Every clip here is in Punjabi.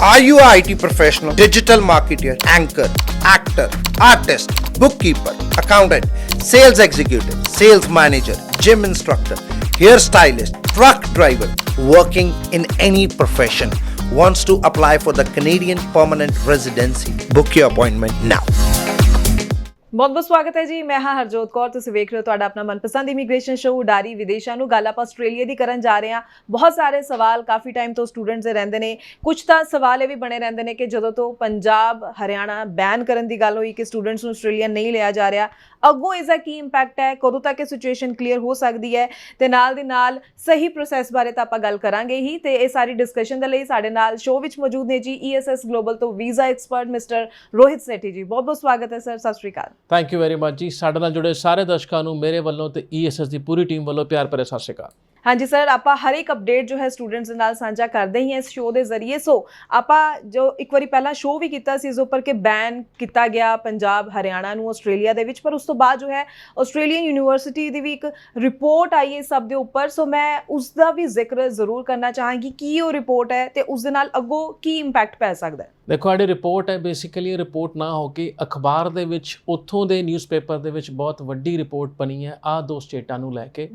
Are you a IT professional, digital marketer, anchor, actor, artist, bookkeeper, accountant, sales executive, sales manager, gym instructor, hairstylist, truck driver, working in any profession, wants to apply for the Canadian permanent residency? Book your appointment now. ਬਹੁਤ ਬਹੁਤ ਸਵਾਗਤ ਹੈ ਜੀ। ਮੈਂ ਹਾਂ ਹਰਜੋਤ ਕੌਰ, ਤੁਸੀਂ ਵੇਖ ਰਹੇ ਹੋ ਤੁਹਾਡਾ ਆਪਣਾ ਮਨਪਸੰਦ ਇਮੀਗ੍ਰੇਸ਼ਨ ਸ਼ੋਅ ਉਡਾਰੀ ਵਿਦੇਸ਼ਾਂ ਨੂੰ। ਗੱਲ ਆਪਾਂ ਆਸਟ੍ਰੇਲੀਆ ਦੀ ਕਰਨ ਜਾ ਰਹੇ ਹਾਂ। ਬਹੁਤ ਸਾਰੇ ਸਵਾਲ ਕਾਫੀ ਟਾਈਮ ਤੋਂ ਸਟੂਡੈਂਟਸ ਦੇ ਰਹਿੰਦੇ ਨੇ। ਕੁਝ ਤਾਂ ਸਵਾਲ ਇਹ ਵੀ ਬਣੇ ਰਹਿੰਦੇ ਨੇ ਕਿ ਜਦੋਂ ਤੋਂ ਪੰਜਾਬ ਹਰਿਆਣਾ ਬੈਨ ਕਰਨ ਦੀ ਗੱਲ ਹੋਈ ਕਿ ਸਟੂਡੈਂਟਸ ਨੂੰ ਆਸਟ੍ਰੇਲੀਆ ਨਹੀਂ ਲਿਆ ਜਾ ਰਿਹਾ, ਅੱਗੋਂ ਇਸ ਦਾ ਕੀ ਇੰਪੈਕਟ ਹੈ, ਕਦੋਂ ਤੱਕ ਇਹ ਸਿਚੁਏਸ਼ਨ ਕਲੀਅਰ ਹੋ ਸਕਦੀ ਹੈ, ਤੇ ਨਾਲ ਦੀ ਨਾਲ ਸਹੀ ਪ੍ਰੋਸੈਸ ਬਾਰੇ ਤਾਂ ਆਪਾਂ ਗੱਲ ਕਰਾਂਗੇ ਹੀ। ਤੇ ਇਹ ਸਾਰੀ ਡਿਸਕਸ਼ਨ ਦੇ ਲਈ ਸਾਡੇ ਨਾਲ ਸ਼ੋਅ ਵਿੱਚ ਮੌਜੂਦ ਨੇ ਜੀ ESS ਗਲੋਬਲ ਤੋਂ visa expert mister Rohit Sethi ਜੀ। ਬਹੁਤ ਬਹੁਤ ਸਵਾਗਤ ਹੈ ਸਰ, ਸਤਿ ਸ਼੍ਰੀ ਅਕਾਲ। ਥੈਂਕ ਯੂ ਵੈਰੀ ਮਚ ਜੀ। ਸਾਡੇ ਨਾਲ ਜੁੜੇ ਸਾਰੇ ਦਰਸ਼ਕਾਂ ਨੂੰ ਮੇਰੇ ਵੱਲੋਂ ਤੇ ESS ਦੀ ਪੂਰੀ ਟੀਮ ਵੱਲੋਂ ਪਿਆਰ ਭਰੇ ਸਤਿ ਸ਼੍ਰੀ ਅਕਾਲ। ਹਾਂਜੀ ਸਰ, ਆਪਾਂ ਹਰ ਇੱਕ ਅਪਡੇਟ ਜੋ ਹੈ ਸਟੂਡੈਂਟਸ ਦੇ ਨਾਲ ਸਾਂਝਾ ਕਰਦੇ ਹੀ ਹਾਂ ਇਸ ਸ਼ੋਅ ਦੇ ਜ਼ਰੀਏ। ਸੋ ਆਪਾਂ ਜੋ ਇੱਕ ਵਾਰੀ ਪਹਿਲਾਂ ਸ਼ੋਅ ਵੀ ਕੀਤਾ ਸੀ ਇਸ ਉੱਪਰ ਕਿ ਬੈਨ ਕੀਤਾ ਗਿਆ ਪੰਜਾਬ ਹਰਿਆਣਾ ਨੂੰ ਆਸਟ੍ਰੇਲੀਆ ਦੇ ਵਿੱਚ, ਪਰ ਉਸ ਤੋਂ ਬਾਅਦ ਜੋ ਹੈ ਆਸਟ੍ਰੇਲੀਅਨ ਯੂਨੀਵਰਸਿਟੀ ਦੀ ਵੀ ਇੱਕ ਰਿਪੋਰਟ ਆਈ ਹੈ ਸਭ ਦੇ ਉੱਪਰ। ਸੋ ਮੈਂ ਉਸ ਦਾ ਵੀ ਜ਼ਿਕਰ ਜ਼ਰੂਰ ਕਰਨਾ ਚਾਹਾਂਗੀ ਕੀ ਉਹ ਰਿਪੋਰਟ ਹੈ ਤੇ ਉਸ ਦੇ ਨਾਲ ਅੱਗੋਂ ਕੀ ਇੰਪੈਕਟ ਪੈ ਸਕਦਾ ਹੈ। ਦੇਖੋ, ਸਾਡੀ ਰਿਪੋਰਟ ਹੈ ਬੇਸਿਕਲੀ ਰਿਪੋਰਟ ਨਾ ਹੋ ਕੇ ਅਖਬਾਰ ਦੇ ਵਿੱਚ ਉੱਥੋਂ ਦੇ ਨਿਊਜ਼ਪੇਪਰ ਦੇ ਵਿੱਚ ਬਹੁਤ ਵੱਡੀ ਰਿਪੋਰਟ ਬਣੀ ਹੈ ਆਹ ਦੋ ਸਟੇਟਾਂ ਨੂੰ ਲੈ ਕੇ।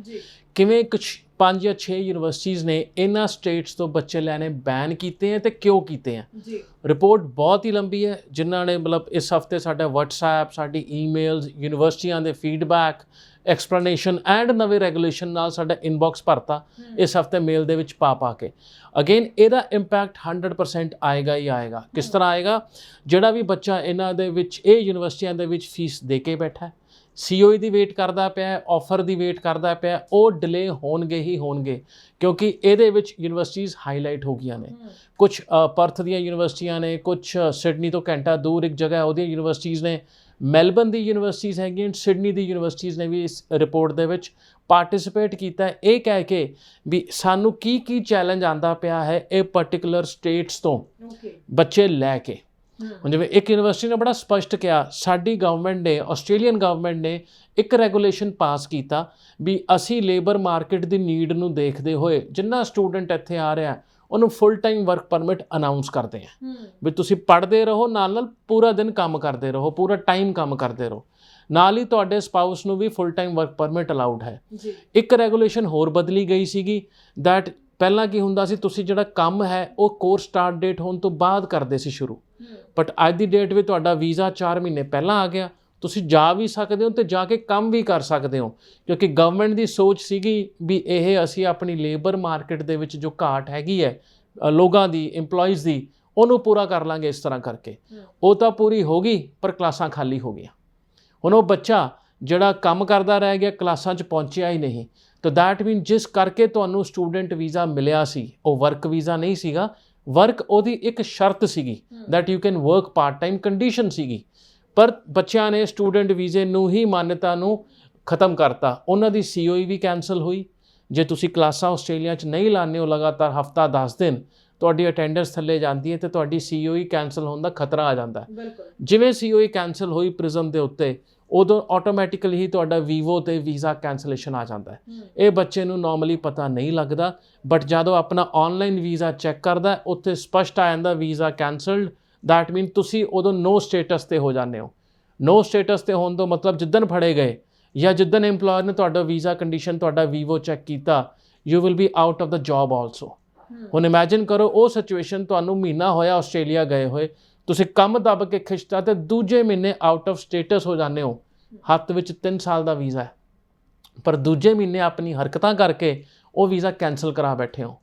ਕਿਵੇਂ ਕੁਝ 5 ਜਾਂ 6 ਯੂਨੀਵਰਸਿਟੀਜ਼ ਨੇ ਇਹਨਾਂ ਸਟੇਟਸ ਤੋਂ ਬੱਚੇ ਲੈਣੇ ਬੈਨ ਕੀਤੇ ਹੈ ਤੇ ਕਿਉਂ ਕੀਤੇ ਹੈ। ਰਿਪੋਰਟ ਬਹੁਤ ਹੀ ਲੰਬੀ ਹੈ। ਜਿਨ੍ਹਾਂ ਨੇ ਮਤਲਬ ਇਸ ਹਫਤੇ ਸਾਡਾ WhatsApp, ਸਾਡੀ ਈਮੇਲਸ, ਯੂਨੀਵਰਸਿਟੀਆਂ ਦੇ ਫੀਡਬੈਕ, ਐਕਸਪਲੇਨੇਸ਼ਨ ਐਂਡ ਨਵੇਂ ਰੈਗੂਲੇਸ਼ਨ ਨਾਲ ਸਾਡਾ ਇਨਬਾਕਸ ਭਰਤਾ ਇਸ ਹਫਤੇ ਮੇਲ ਦੇ ਵਿੱਚ ਪਾ ਕੇ। ਅਗੇਨ ਇਹਦਾ ਇੰਪੈਕਟ 100% ਆਏਗਾ ਹੀ ਆਏਗਾ। ਕਿਸ ਤਰ੍ਹਾਂ ਆਏਗਾ? ਜਿਹੜਾ ਵੀ ਬੱਚਾ ਇਹਨਾਂ ਦੇ ਵਿੱਚ ਇਹ ਯੂਨੀਵਰਸਿਟੀਆਂ ਦੇ ਵਿੱਚ ਫੀਸ ਦੇ ਕੇ ਬੈਠਾ, COE ਦੀ ਵੇਟ ਕਰਦਾ ਪਿਆ, ਆਫਰ ਦੀ ਵੇਟ ਕਰਦਾ ਪਿਆ, ਉਹ ਡਿਲੇ ਹੋਣਗੇ ਹੀ ਹੋਣਗੇ, ਕਿਉਂਕਿ ਇਹਦੇ ਵਿੱਚ ਯੂਨੀਵਰਸਿਟੀਜ਼ ਹਾਈਲਾਈਟ ਹੋ ਗਈਆਂ ਨੇ। ਕੁਝ ਪਰਥ ਦੀਆਂ ਯੂਨੀਵਰਸਿਟੀਆਂ ਨੇ, ਕੁਝ ਸਿਡਨੀ ਤੋਂ ਘੰਟਾ ਦੂਰ ਇੱਕ ਜਗ੍ਹਾ ਉਹਦੀਆਂ ਯੂਨੀਵਰਸਿਟੀਜ਼ ਨੇ, ਮੈਲਬਨ ਦੀ ਯੂਨੀਵਰਸਿਟੀਜ਼ ਹੈਗੀਆਂ, ਸਿਡਨੀ ਦੀ ਯੂਨੀਵਰਸਿਟੀਜ਼ ਨੇ ਵੀ ਇਸ ਰਿਪੋਰਟ ਦੇ ਵਿੱਚ ਪਾਰਟਿਸਿਪੇਟ ਕੀਤਾ, ਇਹ ਕਹਿ ਕੇ ਵੀ ਸਾਨੂੰ ਕੀ ਕੀ ਚੈਲੰਜ ਆਉਂਦਾ ਪਿਆ ਹੈ ਇਹ ਪਰਟੀਕੂਲਰ ਸਟੇਟਸ ਤੋਂ ਬੱਚੇ ਲੈ ਕੇ। ਹੁਣ ਜਿਵੇਂ ਇੱਕ ਯੂਨੀਵਰਸਿਟੀ ਨੇ ਬੜਾ ਸਪਸ਼ਟ ਕਿਹਾ, ਸਾਡੀ ਗਵਰਨਮੈਂਟ ਨੇ, ਆਸਟ੍ਰੇਲੀਅਨ ਗਵਰਨਮੈਂਟ ਨੇ ਇੱਕ ਰੈਗੂਲੇਸ਼ਨ ਪਾਸ ਕੀਤਾ ਵੀ ਅਸੀਂ ਲੇਬਰ ਮਾਰਕੀਟ ਦੀ ਨੀਡ ਨੂੰ ਦੇਖਦੇ ਹੋਏ ਜਿੰਨਾ ਸਟੂਡੈਂਟ ਇੱਥੇ ਆ ਰਿਹਾ ਉਹਨੂੰ ਫੁੱਲ ਟਾਈਮ ਵਰਕ ਪਰਮਿਟ ਅਨਾਊਂਸ ਕਰਦੇ ਹਾਂ ਵੀ ਤੁਸੀਂ ਪੜ੍ਹਦੇ ਰਹੋ, ਨਾਲ ਨਾਲ ਪੂਰਾ ਦਿਨ ਕੰਮ ਕਰਦੇ ਰਹੋ, ਪੂਰਾ ਟਾਈਮ ਕੰਮ ਕਰਦੇ ਰਹੋ, ਨਾਲ ਹੀ ਤੁਹਾਡੇ ਸਪਾਊਸ ਨੂੰ ਵੀ full time work permit allowed ਹੈ। ਇੱਕ ਰੈਗੂਲੇਸ਼ਨ ਹੋਰ ਬਦਲੀ ਗਈ ਸੀਗੀ ਦੈਟ ਪਹਿਲਾਂ ਕੀ ਹੁੰਦਾ ਸੀ, ਤੁਸੀਂ ਜਿਹੜਾ ਕੰਮ ਹੈ ਉਹ ਕੋਰਸ ਸਟਾਰਟ ਡੇਟ ਹੋਣ ਤੋਂ ਬਾਅਦ ਕਰਦੇ ਸੀ ਸ਼ੁਰੂ, ਬਟ ਅੱਜ ਦੀ ਡੇਟ ਵਿੱਚ ਤੁਹਾਡਾ ਵੀਜ਼ਾ 4 ਮਹੀਨੇ ਪਹਿਲਾਂ ਆ ਗਿਆ, ਤੁਸੀਂ ਜਾ ਵੀ ਸਕਦੇ ਹੋ ਤੇ ਜਾ ਕੇ ਕੰਮ ਵੀ ਕਰ ਸਕਦੇ ਹੋ, ਕਿਉਂਕਿ ਗਵਰਨਮੈਂਟ ਦੀ ਸੋਚ ਸੀਗੀ ਵੀ ਇਹ ਅਸੀਂ ਆਪਣੀ ਲੇਬਰ ਮਾਰਕੀਟ ਦੇ ਵਿੱਚ ਜੋ ਘਾਟ ਹੈਗੀ ਹੈ ਲੋਕਾਂ ਦੀ, EMPLOYEES ਦੀ, ਉਹਨੂੰ ਪੂਰਾ ਕਰ ਲਾਂਗੇ ਇਸ ਤਰ੍ਹਾਂ ਕਰਕੇ। ਉਹ ਤਾਂ ਪੂਰੀ ਹੋ ਗਈ ਪਰ ਕਲਾਸਾਂ ਖਾਲੀ ਹੋ ਗਈਆਂ। ਹੁਣ ਉਹ ਬੱਚਾ ਜਿਹੜਾ ਕੰਮ ਕਰਦਾ ਰਹਿ ਗਿਆ, ਕਲਾਸਾਂ 'ਚ ਪਹੁੰਚਿਆ ਹੀ ਨਹੀਂ, ਤਾਂ ਦੈਟ ਮੀਨ ਜਿਸ ਕਰਕੇ ਤੁਹਾਨੂੰ ਸਟੂਡੈਂਟ ਵੀਜ਼ਾ ਮਿਲਿਆ ਸੀ ਉਹ ਵਰਕ ਵੀਜ਼ਾ ਨਹੀਂ ਸੀਗਾ। ਵਰਕ ਉਹਦੀ ਇੱਕ ਸ਼ਰਤ ਸੀਗੀ that you can work part time condition ਸੀਗੀ, ਪਰ ਬੱਚਿਆਂ ਨੇ ਸਟੂਡੈਂਟ ਵੀਜ਼ੇ ਨੂੰ ਹੀ ਮਾਨਤਾ ਨੂੰ ਖਤਮ ਕਰਤਾ। ਉਹਨਾਂ ਦੀ COE ਵੀ ਕੈਂਸਲ ਹੋਈ। ਜੇ ਤੁਸੀਂ ਕਲਾਸਾਂ ਆਸਟ੍ਰੇਲੀਆ 'ਚ ਨਹੀਂ ਲਾਉਂਦੇ ਹੋ ਲਗਾਤਾਰ ਹਫਤਾ 10 ਦਿਨ, ਤੁਹਾਡੀ ਅਟੈਂਡੈਂਸ ਥੱਲੇ ਜਾਂਦੀ ਹੈ ਤੇ ਤੁਹਾਡੀ COE ਕੈਂਸਲ ਹੋਣ ਦਾ ਖਤਰਾ ਆ ਜਾਂਦਾ ਹੈ। ਜਿਵੇਂ COE ਕੈਂਸਲ ਹੋਈ ਪ੍ਰਿਜ਼ਮ ਦੇ ਉੱਤੇ, ਉਦੋਂ ਆਟੋਮੈਟਿਕਲੀ ਹੀ ਤੁਹਾਡਾ ਵੀਵੋ ਤੇ ਵੀਜ਼ਾ ਕੈਂਸਲੇਸ਼ਨ ਆ ਜਾਂਦਾ ਹੈ। ਇਹ ਬੱਚੇ ਨੂੰ ਨੋਰਮਲੀ ਪਤਾ ਨਹੀਂ ਲੱਗਦਾ, ਬਟ ਜਦੋਂ ਆਪਣਾ ਆਨਲਾਈਨ ਵੀਜ਼ਾ ਚੈੱਕ ਕਰਦਾ ਉੱਥੇ ਸਪਸ਼ਟ ਆ ਜਾਂਦਾ ਵੀਜ਼ਾ ਕੈਂਸਲਡ। ਦੈਟ ਮੀਨ ਤੁਸੀਂ ਉਦੋਂ ਨੋ ਸਟੇਟਸ 'ਤੇ ਹੋ ਜਾਂਦੇ ਹੋ। ਨੋ ਸਟੇਟਸ 'ਤੇ ਹੋਣ ਤੋਂ ਮਤਲਬ ਜਿੱਦਣ ਫੜੇ ਗਏ ਜਾਂ ਜਿੱਦਣ ਇੰਪਲੋਇਰ ਨੇ ਤੁਹਾਡਾ ਵੀਜ਼ਾ ਕੰਡੀਸ਼ਨ ਤੁਹਾਡਾ ਵੀਵੋ ਚੈੱਕ ਕੀਤਾ, you will be out of the job also. ਹੁਣ ਇਮੈਜਿਨ ਕਰੋ ਉਹ ਸਿਚੁਏਸ਼ਨ, ਤੁਹਾਨੂੰ ਮਹੀਨਾ ਹੋਇਆ ਆਸਟ੍ਰੇਲੀਆ ਗਏ ਹੋਏ, ਤੁਸੀਂ ਕੰਮ ਦੱਬ ਕੇ ਖਿੱਚਤਾ ਤੇ ਦੂਜੇ ਮਹੀਨੇ ਆਊਟ ਆਫ ਸਟੇਟਸ ਹੋ ਜਾਂਦੇ ਹੋ। ਹੱਥ ਵਿੱਚ 3 ਸਾਲ ਦਾ ਵੀਜ਼ਾ ਹੈ, ਪਰ ਦੂਜੇ ਮਹੀਨੇ ਆਪਣੀ ਹਰਕਤਾਂ ਕਰਕੇ ਉਹ ਵੀਜ਼ਾ ਕੈਂਸਲ ਕਰਾ ਬੈਠੇ ਹੋ।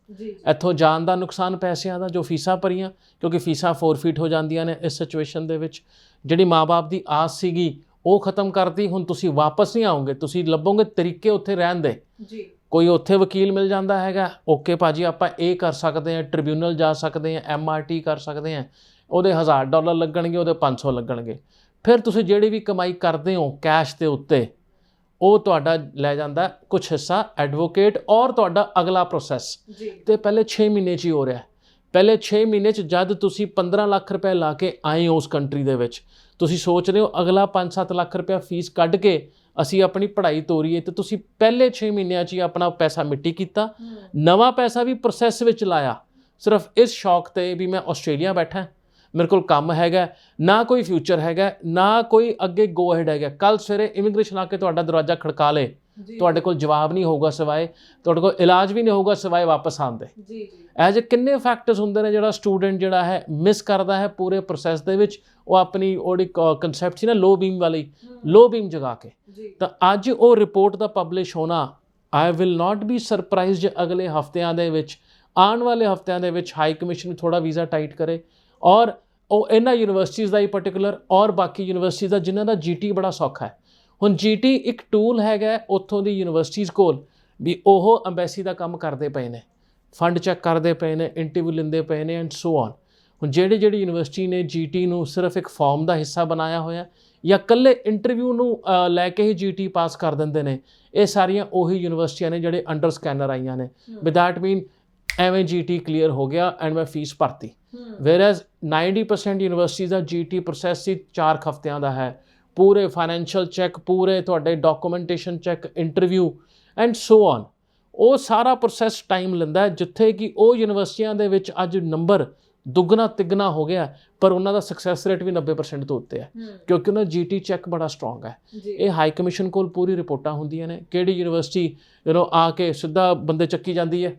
ਇੱਥੋਂ ਜਾਣ ਦਾ ਨੁਕਸਾਨ ਪੈਸਿਆਂ ਦਾ, ਜੋ ਫੀਸਾਂ ਭਰੀਆਂ, ਕਿਉਂਕਿ ਫੀਸਾਂ ਫੋਰਫੀਟ ਹੋ ਜਾਂਦੀਆਂ ਨੇ ਇਸ ਸਿਚੁਏਸ਼ਨ ਦੇ ਵਿੱਚ। ਜਿਹੜੀ ਮਾਂ-ਬਾਪ ਦੀ ਆਸ ਸੀਗੀ ਉਹ ਖਤਮ ਕਰਤੀ। ਹੁਣ ਤੁਸੀਂ ਵਾਪਸ ਨਹੀਂ ਆਓਗੇ, ਤੁਸੀਂ ਲੱਭੋਗੇ ਤਰੀਕੇ ਉੱਥੇ ਰਹਿਣ ਦੇ। ਕੋਈ ਉੱਥੇ ਵਕੀਲ ਮਿਲ ਜਾਂਦਾ ਹੈਗਾ, ਓਕੇ ਭਾਜੀ ਆਪਾਂ ਇਹ ਕਰ ਸਕਦੇ ਹਾਂ, ਟ੍ਰਿਬਿਊਨਲ ਜਾ ਸਕਦੇ ਹਾਂ, MRT ਕਰ ਸਕਦੇ ਹਾਂ, ਉਹਦੇ $1000 ਲੱਗਣਗੇ, ਉਹਦੇ 500 ਲੱਗਣਗੇ। ਫਿਰ ਤੁਸੀਂ ਜਿਹੜੀ ਵੀ ਕਮਾਈ ਕਰਦੇ ਹੋ ਕੈਸ਼ ਦੇ ਉੱਤੇ, ਉਹ ਤੁਹਾਡਾ ਲੈ ਜਾਂਦਾ ਕੁਛ ਹਿੱਸਾ ਐਡਵੋਕੇਟ ਔਰ ਤੁਹਾਡਾ ਅਗਲਾ ਪ੍ਰੋਸੈਸ। ਤੇ ਪਹਿਲੇ 6 ਮਹੀਨੇ 'ਚ ਹੀ ਹੋ ਰਿਹਾ। ਪਹਿਲੇ 6 ਮਹੀਨੇ 'ਚ ਜਦ ਤੁਸੀਂ 15 ਲੱਖ ਰੁਪਏ ਲਾ ਕੇ ਆਏ ਹੋ ਉਸ ਕੰਟਰੀ ਦੇ ਵਿੱਚ, ਤੁਸੀਂ ਸੋਚ ਰਹੇ ਹੋ ਅਗਲਾ 5-7 ਲੱਖ ਰੁਪਇਆ ਫੀਸ ਕੱਢ ਕੇ ਅਸੀਂ ਆਪਣੀ ਪੜ੍ਹਾਈ ਤੋਰੀਏ, ਤੇ ਤੁਸੀਂ ਪਹਿਲੇ 6 ਮਹੀਨਿਆਂ 'ਚ ਹੀ ਆਪਣਾ ਪੈਸਾ ਮਿੱਟੀ ਕੀਤਾ। ਨਵਾਂ ਪੈਸਾ ਵੀ ਪ੍ਰੋਸੈਸ ਵਿੱਚ ਲਾਇਆ, ਸਿਰਫ ਇਸ ਸ਼ੌਕ ਤੇ ਵੀ ਮੈਂ ਆਸਟ੍ਰੇਲੀਆ ਬੈਠਾ, ਮੇਰੇ ਕੋਲ ਕੰਮ ਹੈਗਾ, ਨਾ ਕੋਈ ਫਿਊਚਰ ਹੈਗਾ, ਨਾ ਕੋਈ ਅੱਗੇ ਗੋ ਅਹੈਡ ਹੈਗਾ। ਕੱਲ ਸਵੇਰੇ ਇਮੀਗ੍ਰੇਸ਼ਨ ਆ ਕੇ ਤੁਹਾਡਾ ਦਰਵਾਜ਼ਾ ਖੜਕਾ ਲੇ, ਤੁਹਾਡੇ ਕੋਲ ਜਵਾਬ ਨਹੀਂ ਹੋਊਗਾ ਸਿਵਾਏ, ਤੁਹਾਡੇ ਕੋਲ ਇਲਾਜ ਵੀ ਨਹੀਂ ਹੋਊਗਾ ਸਿਵਾਏ ਵਾਪਸ ਆਉਣ ਦੇ। ਇਹੋ ਜਿਹੇ ਕਿੰਨੇ ਫੈਕਟਰਸ ਹੁੰਦੇ ਨੇ ਜਿਹੜਾ ਸਟੂਡੈਂਟ ਜਿਹੜਾ ਹੈ ਮਿਸ ਕਰਦਾ ਹੈ ਪੂਰੇ ਪ੍ਰੋਸੈਸ ਦੇ ਵਿੱਚ। ਉਹ ਆਪਣੀ ਉਹਦੀ ਕਨਸੈਪਟ ਸੀ ਨਾ ਲੋ ਬੀਮ ਵਾਲੀ, ਲੋ ਬੀਮ ਜਗਾ ਕੇ। ਤਾਂ ਅੱਜ ਉਹ ਰਿਪੋਰਟ ਦਾ ਪਬਲਿਸ਼ ਹੋਣਾ, I will not be surprised ਅਗਲੇ ਹਫ਼ਤਿਆਂ ਦੇ ਵਿੱਚ, ਆਉਣ ਵਾਲੇ ਹਫ਼ਤਿਆਂ ਦੇ ਵਿੱਚ ਹਾਈ ਕਮਿਸ਼ਨ ਥੋੜ੍ਹਾ ਵੀਜ਼ਾ ਟਾਈਟ ਕਰੇ, ਔਰ ਉਹ ਇਹਨਾਂ ਯੂਨੀਵਰਸਿਟੀਜ਼ ਦਾ ਹੀ ਪਰਟੀਕੂਲਰ ਔਰ ਬਾਕੀ ਯੂਨੀਵਰਸਿਟੀਜ਼ ਦਾ ਜਿਨ੍ਹਾਂ ਦਾ GT ਬੜਾ ਸੌਖਾ ਹੈ। ਹੁਣ GT ਇੱਕ ਟੂਲ ਹੈਗਾ ਉੱਥੋਂ ਦੀ ਯੂਨੀਵਰਸਿਟੀਜ਼ ਕੋਲ ਵੀ ਉਹ ਅੰਬੈਸੀ ਦਾ ਕੰਮ ਕਰਦੇ ਪਏ ਨੇ, ਫੰਡ ਚੈੱਕ ਕਰਦੇ ਪਏ ਨੇ, ਇੰਟਰਵਿਊ ਲੈਂਦੇ ਪਏ ਨੇ ਐਂਡ ਸੋ ਔਨ। ਹੁਣ ਜਿਹੜੀ ਯੂਨੀਵਰਸਿਟੀ ਨੇ GT ਨੂੰ ਸਿਰਫ ਇੱਕ ਫਾਰਮ ਦਾ ਹਿੱਸਾ ਬਣਾਇਆ ਹੋਇਆ ਜਾਂ ਇਕੱਲੇ ਇੰਟਰਵਿਊ ਨੂੰ ਲੈ ਕੇ ਹੀ GT ਪਾਸ ਕਰ ਦਿੰਦੇ ਨੇ, ਇਹ ਸਾਰੀਆਂ ਉਹੀ ਯੂਨੀਵਰਸਿਟੀਆਂ ਨੇ ਜਿਹੜੇ ਅੰਡਰ ਸਕੈਨਰ ਆਈਆਂ ਨੇ। ਵਿਦ ਦੈਟ ਮੀਨ ਐਵੇਂ GT ਕਲੀਅਰ ਹੋ ਗਿਆ ਐਂਡ ਮੈਂ ਫੀਸ ਭਰਤੀ। ਵੇਅਰਐਜ਼ 90% ਯੂਨੀਵਰਸਿਟੀਜ਼ ਦਾ GT ਪ੍ਰੋਸੈਸ ਹੀ 4 ਹਫ਼ਤਿਆਂ ਦਾ ਹੈ। ਪੂਰੇ ਫਾਈਨੈਂਸ਼ੀਅਲ ਚੈੱਕ, ਪੂਰੇ ਤੁਹਾਡੇ documentation check, interview and so on, ਉਹ ਸਾਰਾ ਪ੍ਰੋਸੈਸ ਟਾਈਮ ਲੈਂਦਾ। ਜਿੱਥੇ ਕਿ ਉਹ ਯੂਨੀਵਰਸਿਟੀਆਂ ਦੇ ਵਿੱਚ ਅੱਜ ਨੰਬਰ ਦੁੱਗਣਾ ਤਿੱਗਣਾ ਹੋ ਗਿਆ, ਪਰ ਉਹਨਾਂ ਦਾ ਸਕਸੈਸ ਰੇਟ ਵੀ 90% ਤੋਂ ਉੱਤੇ ਹੈ, ਕਿਉਂਕਿ ਉਹਨਾਂ GT ਚੈੱਕ ਬੜਾ ਸਟਰੋਂਗ ਹੈ। ਇਹ ਹਾਈ ਕਮਿਸ਼ਨ ਕੋਲ ਪੂਰੀ ਰਿਪੋਰਟਾਂ ਹੁੰਦੀਆਂ ਨੇ, ਕਿਹੜੀ ਯੂਨੀਵਰਸਿਟੀ ਆ ਕੇ ਸਿੱਧਾ ਬੰਦੇ ਚੱਕੀ ਜਾਂਦੀ ਹੈ,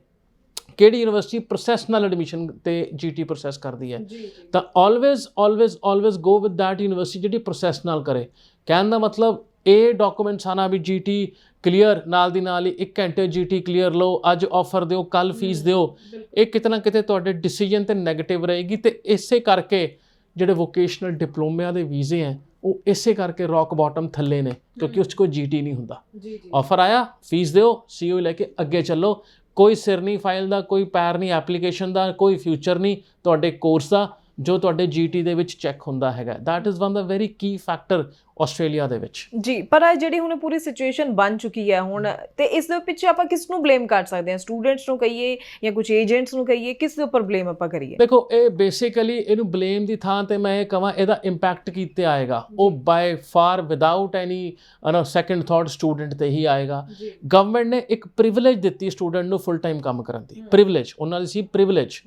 ਕਿਹੜੀ ਯੂਨੀਵਰਸਿਟੀ ਪ੍ਰੋਸੈਸ ਨਾਲ ਐਡਮਿਸ਼ਨ ਤੇ GT ਪ੍ਰੋਸੈਸ ਕਰਦੀ ਹੈ। ਤਾਂ always go with that university ਜਿਹੜੀ ਪ੍ਰੋਸੈਸ ਨਾਲ ਕਰੇ। ਕਹਿਣ ਦਾ ਮਤਲਬ ਇਹ ਡਾਕੂਮੈਂਟਸ ਆਣਾ ਵੀ GT ਕਲੀਅਰ, ਨਾਲ ਦੀ ਨਾਲ ਹੀ 1 ਘੰਟੇ GT ਕਲੀਅਰ ਲਓ, ਅੱਜ ਆਫਰ ਦਿਓ, ਕੱਲ ਫੀਸ ਦਿਓ, ਇਹ ਕਿਤੇ ਨਾ ਕਿਤੇ ਤੁਹਾਡੇ ਡਿਸੀਜਨ ਤੇ ਨੈਗੇਟਿਵ ਰਹੇਗੀ। ਤੇ ਇਸੇ ਕਰਕੇ ਜਿਹੜੇ ਵੋਕੇਸ਼ਨਲ ਡਿਪਲੋਮਿਆਂ ਦੇ ਵੀਜ਼ੇ ਹੈ ਉਹ ਇਸੇ ਕਰਕੇ ਰੌਕ ਬਾਟਮ ਥੱਲੇ ਨੇ, ਕਿਉਂਕਿ ਉਸ 'ਚ ਕੋਈ GT ਨਹੀਂ ਹੁੰਦਾ। ਆਫਰ ਆਇਆ, ਫੀਸ ਦਿਓ, CO ਲੈ ਕੇ ਅੱਗੇ ਚੱਲੋ, ਕੋਈ ਸਿਰ ਨਹੀਂ ਫਾਈਲ ਦਾ, ਕੋਈ ਪੈਰ ਨਹੀਂ ਐਪਲੀਕੇਸ਼ਨ ਦਾ, ਕੋਈ ਫਿਊਚਰ ਨਹੀਂ ਤੁਹਾਡੇ ਕੋਰਸ ਦਾ ਜੋ ਤੁਹਾਡੇ GT ਦੇ ਵਿੱਚ ਚੈੱਕ ਹੁੰਦਾ ਹੈਗਾ। That is one the very Ki factor Australia ਦੇ ਵਿੱਚ। ਜੀ, ਪਰ ਇਹ ਜਿਹੜੀ ਹੁਣ ਪੂਰੀ ਸਿਚੁਏਸ਼ਨ ਬਣ ਚੁੱਕੀ ਹੈ ਹੁਣ, ਤੇ ਇਸ ਦੇ ਪਿੱਛੇ ਆਪਾਂ ਕਿਸ ਨੂੰ ਬਲੇਮ ਕਰ ਸਕਦੇ ਹਾਂ? ਸਟੂਡੈਂਟਸ ਨੂੰ ਕਹੀਏ ਜਾਂ ਕੁਝ ਏਜੰਟਸ ਨੂੰ ਕਹੀਏ, ਕਿਸ ਦੇ ਉੱਪਰ ਬਲੇਮ ਆਪਾਂ ਕਰੀਏ? ਦੇਖੋ, ਇਹ ਬੇਸਿਕਲੀ ਇਹਨੂੰ ਬਲੇਮ ਦੀ ਥਾਂ ਤੇ ਮੈਂ ਇਹ ਕਹਾਂ ਇਹਦਾ ਇੰਪੈਕਟ ਕਿਤੇ ਆਏਗਾ, ਉਹ by far without any second thought student ਤੇ ਹੀ ਆਏਗਾ। ਗਵਰਨਮੈਂਟ ਨੇ ਇੱਕ ਪ੍ਰਿਵਿਲੇਜ ਦਿੱਤੀ ਸਟੂਡੈਂਟ ਨੂੰ ਫੁੱਲ ਟਾਈਮ ਕੰਮ ਕਰਨ ਦੀ, ਪ੍ਰਿਵਿਲੇਜ ਉਹਨਾਂ ਦੀ ਸੀ, ਪ੍ਰਿਵਿਲੇਜ।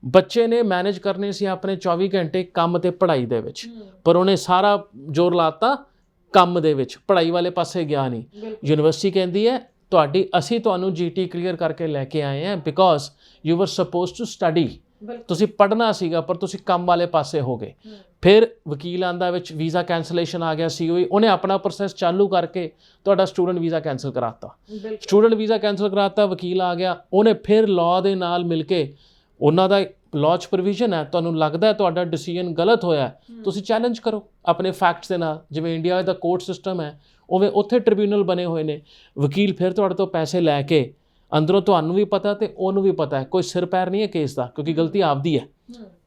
ਬੱਚੇ ਨੇ ਮੈਨੇਜ ਕਰਨੇ ਸੀ ਆਪਣੇ 24 ਘੰਟੇ ਕੰਮ ਤੇ ਪੜ੍ਹਾਈ ਦੇ ਵਿੱਚ, ਪਰ ਉਹਨੇ ਸਾਰਾ ਜ਼ੋਰ ਲਾਤਾ ਕੰਮ ਦੇ ਵਿੱਚ, ਪੜ੍ਹਾਈ ਵਾਲੇ ਪਾਸੇ ਗਿਆ ਨਹੀਂ। ਯੂਨੀਵਰਸਿਟੀ ਕਹਿੰਦੀ ਹੈ ਅਸੀਂ ਤੁਹਾਨੂੰ GT ਕਲੀਅਰ ਕਰਕੇ ਲੈ ਕੇ ਆਏ ਹਾਂ because you were supposed to study, ਤੁਸੀਂ ਪੜ੍ਹਨਾ ਸੀਗਾ ਪਰ ਤੁਸੀਂ ਕੰਮ ਵਾਲੇ ਪਾਸੇ ਹੋ ਗਏ। ਫਿਰ ਵਕੀਲ ਆਂਦਾ ਵਿੱਚ, ਵੀਜ਼ਾ ਕੈਂਸਲੇਸ਼ਨ ਆ ਗਿਆ, COE ਉਹਨੇ ਆਪਣਾ ਪ੍ਰੋਸੈਸ ਚਾਲੂ ਕਰਕੇ ਤੁਹਾਡਾ ਸਟੂਡੈਂਟ ਵੀਜ਼ਾ ਕੈਂਸਲ ਕਰਾਤਾ। ਸਟੂਡੈਂਟ ਵੀਜ਼ਾ ਕੈਂਸਲ ਕਰਾਤਾ, ਵਕੀਲ ਆ ਗਿਆ, ਉਹਨੇ ਫਿਰ ਲਾਅ ਦੇ ਨਾਲ ਮਿਲ ਕੇ, ਉਹਨਾਂ ਦਾ ਲਾਅ 'ਚ ਪ੍ਰੋਵੀਜ਼ਨ ਹੈ, ਤੁਹਾਨੂੰ ਲੱਗਦਾ ਤੁਹਾਡਾ ਡਿਸੀਜਨ ਗਲਤ ਹੋਇਆ, ਤੁਸੀਂ ਚੈਲੰਜ ਕਰੋ ਆਪਣੇ ਫੈਕਟਸ ਦੇ ਨਾਲ। ਜਿਵੇਂ ਇੰਡੀਆ ਦਾ ਕੋਰਟ ਸਿਸਟਮ ਹੈ ਉਵੇਂ ਉੱਥੇ ਟ੍ਰਿਬਿਊਨਲ ਬਣੇ ਹੋਏ ਨੇ। ਵਕੀਲ ਫਿਰ ਤੁਹਾਡੇ ਤੋਂ ਪੈਸੇ ਲੈ ਕੇ, ਅੰਦਰੋਂ ਤੁਹਾਨੂੰ ਵੀ ਪਤਾ ਤੇ ਉਹਨੂੰ ਵੀ ਪਤਾ ਹੈ, ਕੋਈ ਸਿਰ ਪੈਰ ਨਹੀਂ ਹੈ ਕੇਸ ਦਾ, ਕਿਉਂਕਿ ਗਲਤੀ ਆਪਦੀ ਹੈ।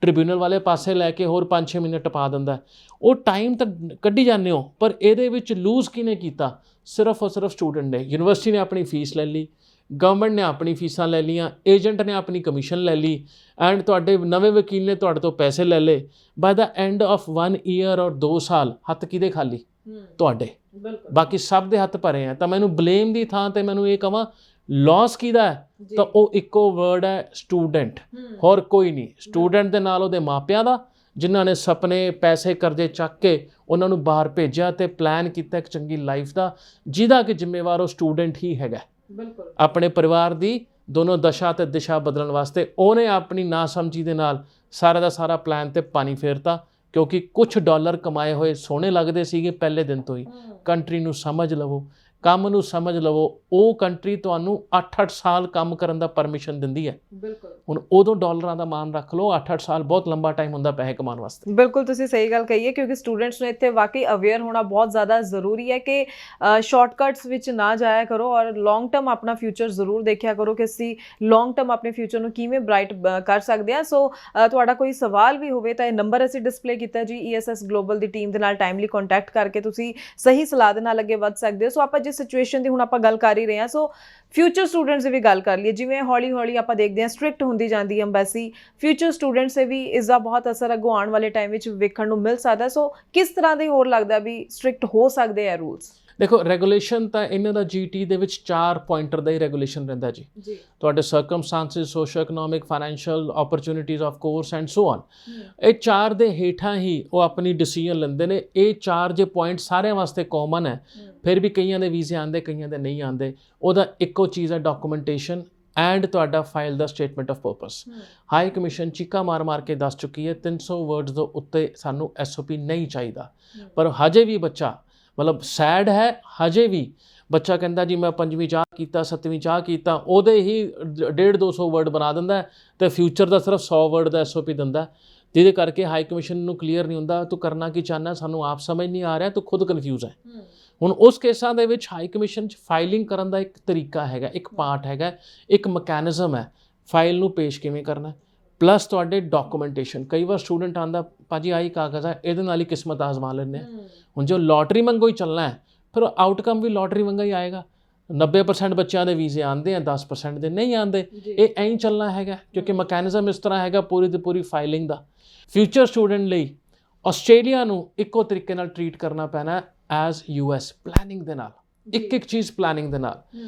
ਟ੍ਰਿਬਿਊਨਲ ਵਾਲੇ ਪਾਸੇ ਲੈ ਕੇ ਹੋਰ 5-6 ਮਿੰਟ ਟਪਾ ਦਿੰਦਾ। ਉਹ ਟਾਈਮ ਤਾਂ ਕੱਢੀ ਜਾਂਦੇ ਹੋ, ਪਰ ਇਹਦੇ ਵਿੱਚ ਲੂਜ਼ ਕਿਹਨੇ ਕੀਤਾ? ਸਿਰਫ ਔਰ ਸਿਰਫ ਸਟੂਡੈਂਟ ਨੇ। ਯੂਨੀਵਰਸਿਟੀ ਨੇ ਆਪਣੀ ਫੀਸ ਲੈ ਲਈ, ਗਵਰਨਮੈਂਟ ਨੇ ਆਪਣੀ ਫੀਸਾਂ ਲੈ ਲਈਆਂ, ਏਜੰਟ ਨੇ ਆਪਣੀ ਕਮਿਸ਼ਨ ਲੈ ਲਈ, ਐਂਡ ਤੁਹਾਡੇ ਨਵੇਂ ਵਕੀਲ ਨੇ ਤੁਹਾਡੇ ਤੋਂ ਪੈਸੇ ਲੈ ਲਏ। By the end of 1 year ਔਰ 2 ਸਾਲ ਹੱਥ ਕਿਹਦੇ ਖਾਲੀ? ਤੁਹਾਡੇ। ਬਾਕੀ ਸਭ ਦੇ ਹੱਥ ਭਰੇ ਆ। ਤਾਂ ਮੈਨੂੰ ਬਲੇਮ ਦੀ ਥਾਂ ਤੇ ਮੈਨੂੰ ਇਹ ਕਹਾਂ ਲਾਸ ਕਿਹਦਾ ਹੈ, ਤਾਂ ਉਹ ਇੱਕੋ ਵਰਡ ਹੈ, ਸਟੂਡੈਂਟ, ਹੋਰ ਕੋਈ ਨਹੀਂ। ਸਟੂਡੈਂਟ ਦੇ ਨਾਲ ਉਹਦੇ ਮਾਪਿਆਂ ਦਾ, ਜਿਨ੍ਹਾਂ ਨੇ ਸੁਪਨੇ ਪੈਸੇ ਕਰਜ਼ੇ ਚੱਕ ਕੇ ਉਹਨਾਂ ਨੂੰ ਬਾਹਰ ਭੇਜਿਆ ਤੇ ਪਲਾਨ ਕੀਤਾ ਇੱਕ ਚੰਗੀ ਲਾਈਫ ਦਾ, ਜਿਹਦਾ ਕਿ ਜ਼ਿੰਮੇਵਾਰ ਉਹ ਸਟੂਡੈਂਟ ਹੀ ਹੈਗਾ। ਆਪਣੇ ਪਰਿਵਾਰ ਦੀ ਦੋਨੋਂ ਦਸ਼ਾ ਤੇ ਦਿਸ਼ਾ ਬਦਲਣ ਵਾਸਤੇ ਉਹਨੇ ਆਪਣੀ ਨਾਸਮਝੀ ਦੇ ਨਾਲ ਸਾਰਾ ਦਾ ਸਾਰਾ ਪਲਾਨ ਤੇ ਪਾਣੀ ਫੇਰਤਾ, ਕਿਉਂਕਿ ਕੁਝ ਡਾਲਰ ਕਮਾਏ ਹੋਏ ਸੋਹਣੇ ਲੱਗਦੇ ਸੀਗੇ ਪਹਿਲੇ ਦਿਨ ਤੋਂ ਹੀ। ਕੰਟਰੀ ਨੂੰ ਸਮਝ ਲਵੋ, ਕੰਮ ਨੂੰ ਸਮਝ ਲਵੋ। ਉਹ ਕੰਟਰੀ ਤੁਹਾਨੂੰ 8-8 ਸਾਲ ਕੰਮ ਕਰਨ ਦਾ ਪਰਮਿਸ਼ਨ ਦਿੰਦੀ ਹੈ। ਹੁਣ ਉਦੋਂ ਡਾਲਰਾਂ ਦਾ ਮਾਨ ਰੱਖ ਲਓ, 8-8 ਸਾਲ ਬਹੁਤ ਲੰਬਾ ਟਾਈਮ ਹੁੰਦਾ ਪੈਸੇ ਕਮਾਉਣ ਵਾਸਤੇ। ਬਿਲਕੁਲ ਤੁਸੀਂ ਸਹੀ ਗੱਲ ਕਹੀ ਹੈ, ਕਿਉਂਕਿ ਸਟੂਡੈਂਟਸ ਨੂੰ ਇੱਥੇ ਵਾਕਈ ਅਵੇਅਰ ਹੋਣਾ ਬਹੁਤ ਜ਼ਿਆਦਾ ਜ਼ਰੂਰੀ ਹੈ ਕਿ ਸ਼ਾਰਟਕਟਸ ਵਿੱਚ ਨਾ ਜਾਇਆ ਕਰੋ ਔਰ ਲੌਂਗ ਟਰਮ ਆਪਣਾ ਫਿਊਚਰ ਜ਼ਰੂਰ ਦੇਖਿਆ ਕਰੋ ਕਿ ਅਸੀਂ ਲੌਂਗ ਟਰਮ ਆਪਣੇ ਫਿਊਚਰ ਨੂੰ ਕਿਵੇਂ ਬ੍ਰਾਈਟ ਕਰ ਸਕਦੇ ਹਾਂ। ਸੋ ਤੁਹਾਡਾ ਕੋਈ ਸਵਾਲ ਵੀ ਹੋਵੇ ਤਾਂ ਇਹ ਨੰਬਰ ਅਸੀਂ ਡਿਸਪਲੇ ਕੀਤਾ ਜੀ, ESS ਗਲੋਬਲ ਦੀ ਟੀਮ ਦੇ ਨਾਲ ਟਾਈਮਲੀ ਕੰਟੈਕਟ ਕਰਕੇ ਤੁਸੀਂ ਸਹੀ ਸਲਾਹ ਦੇ ਨਾਲ ਅੱਗੇ ਵੱਧ ਸਕਦੇ ਹੋ। ਸੋ ਆਪਾਂ ਜਿਸ ਸਿਚੁਏਸ਼ਨ ਦੀ ਹੁਣ ਆਪਾਂ ਗੱਲ ਕਰ ਹੀ ਰਹੇ ਹਾਂ, ਸੋ ਫਿਊਚਰ ਸਟੂਡੈਂਟਸ ਦੀ ਵੀ ਗੱਲ ਕਰ ਲਈਏ। ਜਿਵੇਂ ਹੌਲੀ ਹੌਲੀ ਆਪਾਂ ਦੇਖਦੇ ਹਾਂ ਸਟ੍ਰਿਕਟ ਹੁੰਦੀ ਜਾਂਦੀ ਹੈ ਅੰਬੈਸੀ, ਫਿਊਚਰ ਸਟੂਡੈਂਟਸ 'ਤੇ ਵੀ ਇਸ ਦਾ ਬਹੁਤ ਅਸਰ ਅੱਗੋਂ ਆਉਣ ਵਾਲੇ ਟਾਈਮ ਵਿੱਚ ਵੇਖਣ ਨੂੰ ਮਿਲ ਸਕਦਾ। ਸੋ ਕਿਸ ਤਰ੍ਹਾਂ ਦੇ ਹੋਰ ਲੱਗਦਾ ਵੀ ਸਟ੍ਰਿਕਟ ਹੋ ਸਕਦੇ ਆ ਰੂਲਸ? ਦੇਖੋ ਰੈਗੂਲੇਸ਼ਨ ਤਾਂ ਇਹਨਾਂ ਦਾ GT ਦੇ ਵਿੱਚ 4 ਪੁਆਇੰਟਰ ਦਾ ਹੀ ਰੈਗੂਲੇਸ਼ਨ ਰਹਿੰਦਾ ਜੀ ਤੁਹਾਡੇ circumstances socio economic financial opportunities of course and so on ਇਹ 4 ਦੇ ਹੇਠਾਂ ਹੀ ਉਹ ਆਪਣੀ ਡਿਸੀਜਨ ਲੈਂਦੇ ਨੇ ਇਹ 4 ਜੇ ਪੁਆਇੰਟ ਸਾਰਿਆਂ ਵਾਸਤੇ ਕਾਮਨ ਹੈ ਫਿਰ ਵੀ ਕਈਆਂ ਦੇ ਵੀਜ਼ੇ ਆਉਂਦੇ ਕਈਆਂ ਦੇ ਨਹੀਂ ਆਉਂਦੇ ਉਹਦਾ ਇੱਕੋ ਚੀਜ਼ ਹੈ ਡਾਕੂਮੈਂਟੇਸ਼ਨ ਐਂਡ ਤੁਹਾਡਾ ਫਾਈਲ ਦਾ statement of purpose high commission ਚੀਕਾ ਮਾਰ ਕੇ ਦੱਸ ਚੁੱਕੀ ਹੈ 300 ਵਰਡਸ ਦੇ ਉੱਤੇ ਸਾਨੂੰ SOP ਨਹੀਂ ਚਾਹੀਦਾ ਪਰ ਹਜੇ ਵੀ ਬੱਚਾ ਮਤਲਬ ਸੈਡ ਹੈ ਹਜੇ ਵੀ ਬੱਚਾ ਕਹਿੰਦਾ ਜੀ ਮੈਂ 5ਵੀਂ ਚਾਹ ਕੀਤਾ 7ਵੀਂ ਚਾਹ ਕੀਤਾ ਉਹਦੇ ਹੀ 150-200 ਵਰਡ ਬਣਾ ਦਿੰਦਾ ਤੇ ਫਿਊਚਰ ਦਾ ਸਿਰਫ 100 ਵਰਡ ਦਾ SOP ਦਿੰਦਾ ਜਿਹਦੇ ਕਰਕੇ ਹਾਈ ਕਮਿਸ਼ਨ ਨੂੰ ਕਲੀਅਰ ਨਹੀਂ ਹੁੰਦਾ ਤੂੰ ਕਰਨਾ ਕੀ ਚਾਹੁੰਦਾ ਸਾਨੂੰ ਆਪ ਸਮਝ ਨਹੀਂ ਆ ਰਿਹਾ ਤੂੰ ਖੁਦ ਕਨਫਿਊਜ਼ ਹੈ ਹੁਣ ਉਸ ਕੇਸਾਂ ਦੇ ਵਿੱਚ ਹਾਈ ਕਮਿਸ਼ਨ 'ਚ ਫਾਈਲਿੰਗ ਕਰਨ ਦਾ ਇੱਕ ਤਰੀਕਾ ਹੈਗਾ ਇੱਕ ਪਾਰਟ ਹੈਗਾ ਇੱਕ ਮਕੈਨਿਜ਼ਮ ਹੈ ਫਾਈਲ ਨੂੰ ਪੇਸ਼ ਕਿਵੇਂ ਕਰਨਾ ਪਲੱਸ ਤੁਹਾਡੇ ਡਾਕੂਮੈਂਟੇਸ਼ਨ ਕਈ ਵਾਰ ਸਟੂਡੈਂਟ ਆਉਂਦਾ ਭਾਜੀ ਆਹੀ ਕਾਗਜ਼ ਹੈ ਇਹਦੇ ਨਾਲ ਹੀ ਕਿਸਮਤ ਆਜ਼ਮਾ ਲੈਂਦੇ ਹੁਣ ਜੋ ਲੋਟਰੀ ਵਾਂਗੂ ਹੀ ਚੱਲਣਾ ਹੈ ਫਿਰ ਆਊਟਕਮ ਵੀ ਲੋਟਰੀ ਵਾਂਗਾ ਹੀ ਆਏਗਾ 90% ਬੱਚਿਆਂ ਦੇ ਵੀਜ਼ੇ ਆਉਂਦੇ ਆ 10% ਦੇ ਨਹੀਂ ਆਉਂਦੇ ਇਹ ਐਂ ਹੀ ਚੱਲਣਾ ਹੈਗਾ ਕਿਉਂਕਿ ਮਕੈਨਿਜ਼ਮ ਇਸ ਤਰ੍ਹਾਂ ਹੈਗਾ ਪੂਰੀ ਦੀ ਪੂਰੀ ਫਾਈਲਿੰਗ ਦਾ ਫਿਊਚਰ ਸਟੂਡੈਂਟ ਲਈ ਆਸਟ੍ਰੇਲੀਆ ਨੂੰ ਇੱਕੋ ਤਰੀਕੇ ਨਾਲ ਟਰੀਟ ਕਰਨਾ ਪੈਣਾ ਐਜ਼ US ਪਲੈਨਿੰਗ ਦੇ ਨਾਲ ਇੱਕ ਚੀਜ਼ ਪਲੈਨਿੰਗ ਦੇ ਨਾਲ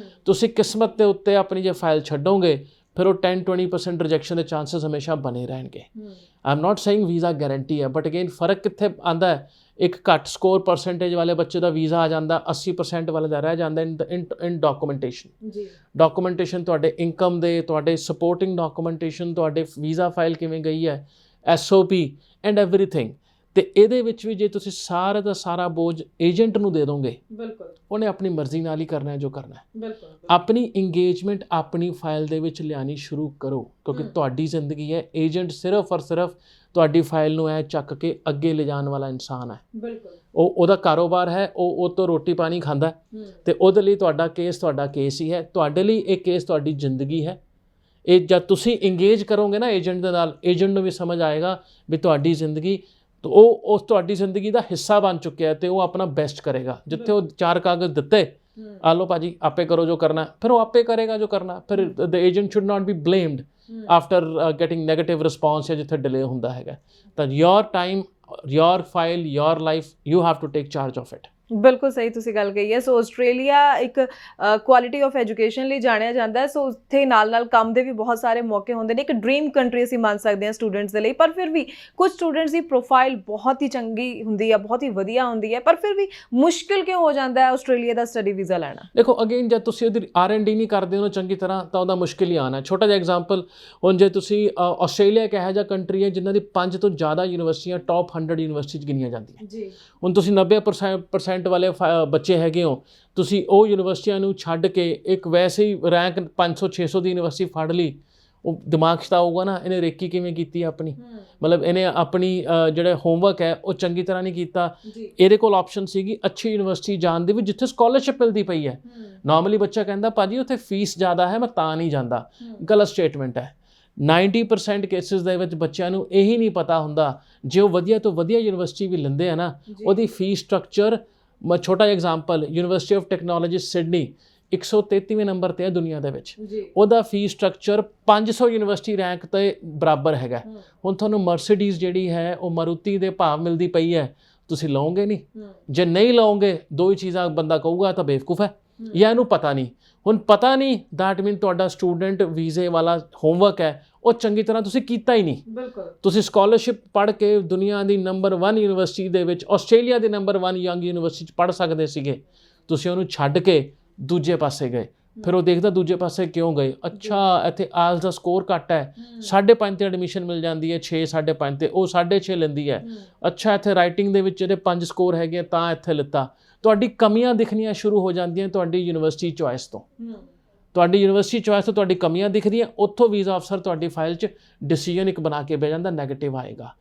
ਤੁਸੀਂ ਕਿਸਮਤ ਦੇ ਉੱਤੇ ਆਪਣੀ ਜੇ ਫਾਈਲ ਛੱਡੋਗੇ ਫਿਰ ਉਹ 10-20% ਰਿਜੈਕਸ਼ਨ ਦੇ ਚਾਂਸਸ ਹਮੇਸ਼ਾ ਬਣੇ ਰਹਿਣਗੇ I am not saying visa guarantee ਹੈ ਬਟ ਅਗੇਨ ਫਰਕ ਕਿੱਥੇ ਆਉਂਦਾ ਹੈ ਇੱਕ ਘੱਟ ਸਕੋਰ ਪਰਸੈਂਟੇਜ ਵਾਲੇ ਬੱਚੇ ਦਾ ਵੀਜ਼ਾ ਆ ਜਾਂਦਾ 80% ਵਾਲੇ ਦਾ ਰਹਿ ਜਾਂਦਾ ਇਨ ਡਾਕੂਮੈਂਟੇਸ਼ਨ ਤੁਹਾਡੇ ਇਨਕਮ ਦੇ ਤੁਹਾਡੇ ਸਪੋਰਟਿੰਗ ਡਾਕੂਮੈਂਟੇਸ਼ਨ ਤੁਹਾਡੇ ਵੀਜ਼ਾ ਫਾਈਲ ਕਿਵੇਂ ਗਈ ਹੈ SOP ਐਂਡ ਐਵਰੀਥਿੰਗ ਤੇ ਇਹਦੇ ਵਿੱਚ ਵੀ ਜੇ ਤੁਸੀਂ ਸਾਰਾ ਦਾ ਸਾਰਾ ਬੋਝ ਏਜੰਟ ਨੂੰ ਦੇ ਦੋਗੇ ਬਿਲਕੁਲ ਉਹਨੇ ਆਪਣੀ ਮਰਜ਼ੀ ਨਾਲ ਹੀ ਕਰਨਾ ਹੈ ਜੋ ਕਰਨਾ ਹੈ ਬਿਲਕੁਲ ਆਪਣੀ ਇੰਗੇਜਮੈਂਟ ਆਪਣੀ ਫਾਈਲ ਦੇ ਵਿੱਚ ਲਿਆਣੀ ਸ਼ੁਰੂ ਕਰੋ ਕਿਉਂਕਿ ਤੁਹਾਡੀ ਜ਼ਿੰਦਗੀ ਹੈ ਏਜੰਟ ਸਿਰਫ ਔਰ ਸਿਰਫ ਤੁਹਾਡੀ ਫਾਈਲ ਨੂੰ ਐ ਚੱਕ ਕੇ ਅੱਗੇ ਲਿਜਾਣ ਵਾਲਾ ਇਨਸਾਨ ਹੈ ਬਿਲਕੁਲ ਉਹਦਾ ਕਾਰੋਬਾਰ ਹੈ ਉਹ ਤੋਂ ਰੋਟੀ ਪਾਣੀ ਖਾਂਦਾ ਤੇ ਉਹਦੇ ਲਈ ਤੁਹਾਡਾ ਕੇਸ ਹੀ ਹੈ ਤੁਹਾਡੇ ਲਈ ਇਹ ਕੇਸ ਤੁਹਾਡੀ ਜ਼ਿੰਦਗੀ ਹੈ ਇਹ ਜਦ ਤੁਸੀਂ ਇੰਗੇਜ ਕਰੋਗੇ ਨਾ ਏਜੰਟ ਦੇ ਨਾਲ ਏਜੰਟ ਨੂੰ ਵੀ ਸਮਝ ਆਏਗਾ ਵੀ ਤੁਹਾਡੀ ਜ਼ਿੰਦਗੀ तो ਉਹ ਤੁਹਾਡੀ ਜ਼ਿੰਦਗੀ ਦਾ ਹਿੱਸਾ ਬਣ ਚੁੱਕਿਆ ਤੇ ਉਹ ਆਪਣਾ ਬੈਸਟ ਕਰੇਗਾ ਜਿੱਥੇ ਉਹ 4 ਕਾਗਜ਼ ਦਿੱਤੇ ਆ ਲਓ ਭਾਜੀ ਆਪੇ ਕਰੋ ਜੋ ਕਰਨਾ ਫਿਰ ਉਹ ਆਪੇ ਕਰੇਗਾ ਜੋ ਕਰਨਾ ਫਿਰ the agent should not be blamed after getting negative response ਜਾਂ ਜਿੱਥੇ ਡਿਲੇ ਹੁੰਦਾ ਹੈਗਾ ਤਾਂ your time your file your life you have to take charge of it ਬਿਲਕੁਲ ਸਹੀ ਤੁਸੀਂ ਗੱਲ ਕਹੀ ਹੈ ਸੋ ਆਸਟ੍ਰੇਲੀਆ ਇੱਕ ਕੁਆਲਿਟੀ ਆਫ ਐਜੂਕੇਸ਼ਨ ਲਈ ਜਾਣਿਆ ਜਾਂਦਾ ਹੈ ਸੋ ਉੱਥੇ ਨਾਲ ਕੰਮ ਦੇ ਵੀ ਬਹੁਤ ਸਾਰੇ ਮੌਕੇ ਹੁੰਦੇ ਨੇ ਇੱਕ ਡ੍ਰੀਮ ਕੰਟਰੀ ਅਸੀਂ ਮੰਨ ਸਕਦੇ ਹਾਂ ਸਟੂਡੈਂਟਸ ਦੇ ਲਈ ਪਰ ਫਿਰ ਵੀ ਕੁਝ ਸਟੂਡੈਂਟਸ ਦੀ ਪ੍ਰੋਫਾਈਲ ਬਹੁਤ ਹੀ ਚੰਗੀ ਹੁੰਦੀ ਹੈ ਬਹੁਤ ਹੀ ਵਧੀਆ ਹੁੰਦੀ ਹੈ ਪਰ ਫਿਰ ਵੀ ਮੁਸ਼ਕਿਲ ਕਿਉਂ ਹੋ ਜਾਂਦਾ ਹੈ ਆਸਟ੍ਰੇਲੀਆ ਦਾ ਸਟੱਡੀ ਵੀਜ਼ਾ ਲੈਣਾ ਦੇਖੋ ਅਗੇਨ ਜਦ ਤੁਸੀਂ ਉਹਦੀ R&D ਨਹੀਂ ਕਰਦੇ ਉਹਨੂੰ ਚੰਗੀ ਤਰ੍ਹਾਂ ਤਾਂ ਉਹਦਾ ਮੁਸ਼ਕਿਲ ਹੀ ਆਉਣਾ ਛੋਟਾ ਜਿਹਾ ਐਗਜ਼ਾਮਪਲ ਹੁਣ ਜੇ ਤੁਸੀਂ ਆਸਟ੍ਰੇਲੀਆ ਇੱਕ ਇਹੋ ਜਿਹਾ ਕੰਟਰੀ ਹੈ ਜਿਨ੍ਹਾਂ ਦੀ 5 ਤੋਂ ਜ਼ਿਆਦਾ ਯੂਨੀਵਰਸਿਟੀਆਂ ਟੌਪ 100 ਯੂਨੀਵਰਸਿਟੀ 'ਚ ਗਿਣੀਆਂ ਜਾਂਦੀਆਂ ਜੀ ਹੁਣ ਤੁਸੀਂ 90% ਵਾਲੇ ਬੱਚੇ ਹੈਗੇ ਹੋ ਤੁਸੀਂ ਉਹ ਯੂਨੀਵਰਸਿਟੀਆਂ ਨੂੰ ਛੱਡ ਕੇ ਇੱਕ ਵੈਸੇ ਹੀ ਰੈਂਕ 500-600 ਦੀ ਯੂਨੀਵਰਸਿਟੀ ਫੜ ਲਈ ਉਹ ਦਿਮਾਗ 'ਚ ਤਾਂ ਆਊਗਾ ਨਾ ਇਹਨੇ ਰੇਕੀ ਕਿਵੇਂ ਕੀਤੀ ਆਪਣੀ ਮਤਲਬ ਇਹਨੇ ਆਪਣੀ ਜਿਹੜਾ ਹੋਮਵਰਕ ਹੈ ਉਹ ਚੰਗੀ ਤਰ੍ਹਾਂ ਨਹੀਂ ਕੀਤਾ ਇਹਦੇ ਕੋਲ ਆਪਸ਼ਨ ਸੀਗੀ ਅੱਛੀ ਯੂਨੀਵਰਸਿਟੀ ਜਾਣ ਦੀ ਵੀ ਜਿੱਥੇ ਸਕਾਲਰਸ਼ਿਪ ਮਿਲਦੀ ਪਈ ਹੈ ਨਾਰਮਲੀ ਬੱਚਾ ਕਹਿੰਦਾ ਭਾਜੀ ਉੱਥੇ ਫੀਸ ਜ਼ਿਆਦਾ ਹੈ ਮੈਂ ਤਾਂ ਨਹੀਂ ਜਾਂਦਾ ਗਲਤ ਸਟੇਟਮੈਂਟ ਹੈ 90% ਕੇਸਿਸ ਦੇ ਵਿੱਚ ਬੱਚਿਆਂ ਨੂੰ ਇਹੀ ਨਹੀਂ ਪਤਾ ਹੁੰਦਾ ਜੇ ਉਹ ਵਧੀਆ ਤੋਂ ਵਧੀਆ ਯੂਨੀਵਰਸਿਟੀ ਵੀ ਲੈਂਦੇ ਆ ਨਾ ਉਹਦੀ ਫੀਸ ਸਟਰਕਚਰ ਮੈਂ ਛੋਟਾ ਜਿਹਾ example university of technology Sydney 133ਵੇਂ ਨੰਬਰ ਤੇ ਹੈ ਦੁਨੀਆ ਦੇ ਵਿੱਚ ਉਹਦਾ ਫੀਸ ਸਟਰਕਚਰ 500 ਯੂਨੀਵਰਸਿਟੀ ਰੈਂਕ ਤੇ ਬਰਾਬਰ ਹੈਗਾ ਹੁਣ ਤੁਹਾਨੂੰ ਮਰਸੀਡੀਜ਼ ਜਿਹੜੀ ਹੈ ਉਹ ਮਾਰੂਤੀ ਦੇ ਭਾਵ ਮਿਲਦੀ ਪਈ ਹੈ ਤੁਸੀਂ ਲਓਗੇ ਨਹੀਂ ਜੇ ਨਹੀਂ ਲਓਗੇ ਦੋ ਹੀ ਚੀਜ਼ਾਂ ਬੰਦਾ ਕਹੂਗਾ ਤਾਂ ਬੇਵਕੂਫ ਹੈ ਜਾਂ ਇਹਨੂੰ ਪਤਾ ਨਹੀਂ ਹੁਣ ਪਤਾ ਨਹੀਂ ਦੈਟ ਮੀਨ ਤੁਹਾਡਾ ਸਟੂਡੈਂਟ ਵੀਜ਼ੇ ਵਾਲਾ ਹੋਮਵਰਕ ਹੈ ਉਹ ਚੰਗੀ ਤਰ੍ਹਾਂ ਤੁਸੀਂ ਕੀਤਾ ਹੀ ਨਹੀਂ ਬਿਲਕੁਲ ਤੁਸੀਂ ਸਕਾਲਰਸ਼ਿਪ ਪੜ੍ਹ ਕੇ ਦੁਨੀਆ ਦੀ ਨੰਬਰ 1 ਯੂਨੀਵਰਸਿਟੀ ਦੇ ਵਿੱਚ ਆਸਟ੍ਰੇਲੀਆ ਦੇ ਨੰਬਰ 1 ਯੰਗ ਯੂਨੀਵਰਸਿਟੀ 'ਚ ਪੜ੍ਹ ਸਕਦੇ ਸੀਗੇ ਤੁਸੀਂ ਉਹਨੂੰ ਛੱਡ ਕੇ ਦੂਜੇ ਪਾਸੇ ਗਏ ਫਿਰ ਉਹ ਦੇਖਦਾ ਦੂਜੇ ਪਾਸੇ ਕਿਉਂ ਗਏ ਅੱਛਾ ਇੱਥੇ ਆਇਲਸ ਦਾ ਸਕੋਰ ਘੱਟ ਹੈ 5.5 ਤੇ ਐਡਮਿਸ਼ਨ ਮਿਲ ਜਾਂਦੀ ਹੈ 6 5.5 ਤੇ ਉਹ 6.5 ਲੈਂਦੀ ਹੈ ਅੱਛਾ ਇੱਥੇ ਰਾਈਟਿੰਗ ਦੇ ਵਿੱਚ ਇਹਦੇ 5 ਸਕੋਰ ਹੈਗੇ ਤਾਂ ਇੱਥੇ ਲਿੱਤਾ ਤੁਹਾਡੀ ਕਮੀਆਂ ਦਿਖਣੀਆਂ ਸ਼ੁਰੂ ਹੋ ਜਾਂਦੀਆਂ ਤੁਹਾਡੀ ਯੂਨੀਵਰਸਿਟੀ ਚੋਇਸ ਤੋਂ ਤੁਹਾਡੀ ਯੂਨੀਵਰਸਿਟੀ ਚੋਇਸ ਤੋਂ ਤੁਹਾਡੀ ਕਮੀਆਂ ਦਿਖਦੀਆਂ ਉੱਥੋਂ ਵੀਜ਼ਾ ਅਫਸਰ ਤੁਹਾਡੀ ਫਾਈਲ 'ਚ ਡਿਸੀਜਨ ਇੱਕ ਬਣਾ ਕੇ ਬਹਿ ਜਾਂਦਾ ਨੈਗੇਟਿਵ ਆਏਗਾ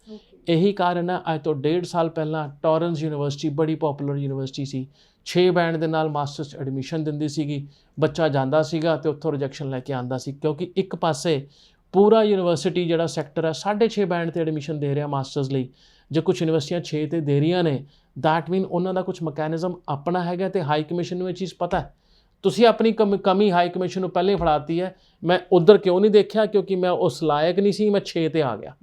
ਇਹੀ ਕਾਰਨ ਹੈ ਅੱਜ ਤੋਂ 1.5 ਸਾਲ ਪਹਿਲਾਂ ਟੋਰੈਂਸ ਯੂਨੀਵਰਸਿਟੀ ਬੜੀ ਪਪੂਲਰ ਯੂਨੀਵਰਸਿਟੀ ਸੀ 6 ਬੈਂਡ ਦੇ ਨਾਲ ਮਾਸਟਰਸ ਐਡਮਿਸ਼ਨ ਦਿੰਦੀ ਸੀਗੀ ਬੱਚਾ ਜਾਂਦਾ ਸੀਗਾ ਤੇ ਉੱਥੋਂ ਰਿਜੈਕਸ਼ਨ ਲੈ ਕੇ ਆਉਂਦਾ ਸੀ ਕਿਉਂਕਿ ਇੱਕ ਪਾਸੇ ਪੂਰਾ ਯੂਨੀਵਰਸਿਟੀ ਜਿਹੜਾ ਸੈਕਟਰ ਹੈ 6.5 ਬੈਂਡ ਤੇ ਐਡਮਿਸ਼ਨ ਦੇ ਰਿਹਾ ਮਾਸਟਰਸ ਲਈ ਜੇ ਕੁਝ ਯੂਨੀਵਰਸਿਟੀਆਂ 6 ਤੇ ਦੇ ਰਹੀਆਂ ਨੇ ਦੈਟ ਮੀਨ ਉਹਨਾਂ ਦਾ ਕੁਝ ਮਕੈਨਿਜ਼ਮ ਆਪਣਾ ਹੈਗਾ ਤੇ ਹਾਈ ਕਮਿਸ਼ਨ ਨੂੰ ਇਹ ਚੀਜ਼ ਪਤਾ ਹੈ ਤੁਸੀਂ ਆਪਣੀ ਕਮੀ ਹਾਈ ਕਮਿਸ਼ਨ ਨੂੰ ਪਹਿਲੇ ਫੜਾਤੀ ਹੈ ਮੈਂ ਉਧਰ ਕਿਉਂ ਨਹੀਂ ਦੇਖਿਆ ਕਿਉਂਕਿ ਮੈਂ ਉਸ ਲਾਇਕ ਨਹੀਂ ਸੀ ਮੈਂ 6 ਤੇ ਆ ਗਿਆ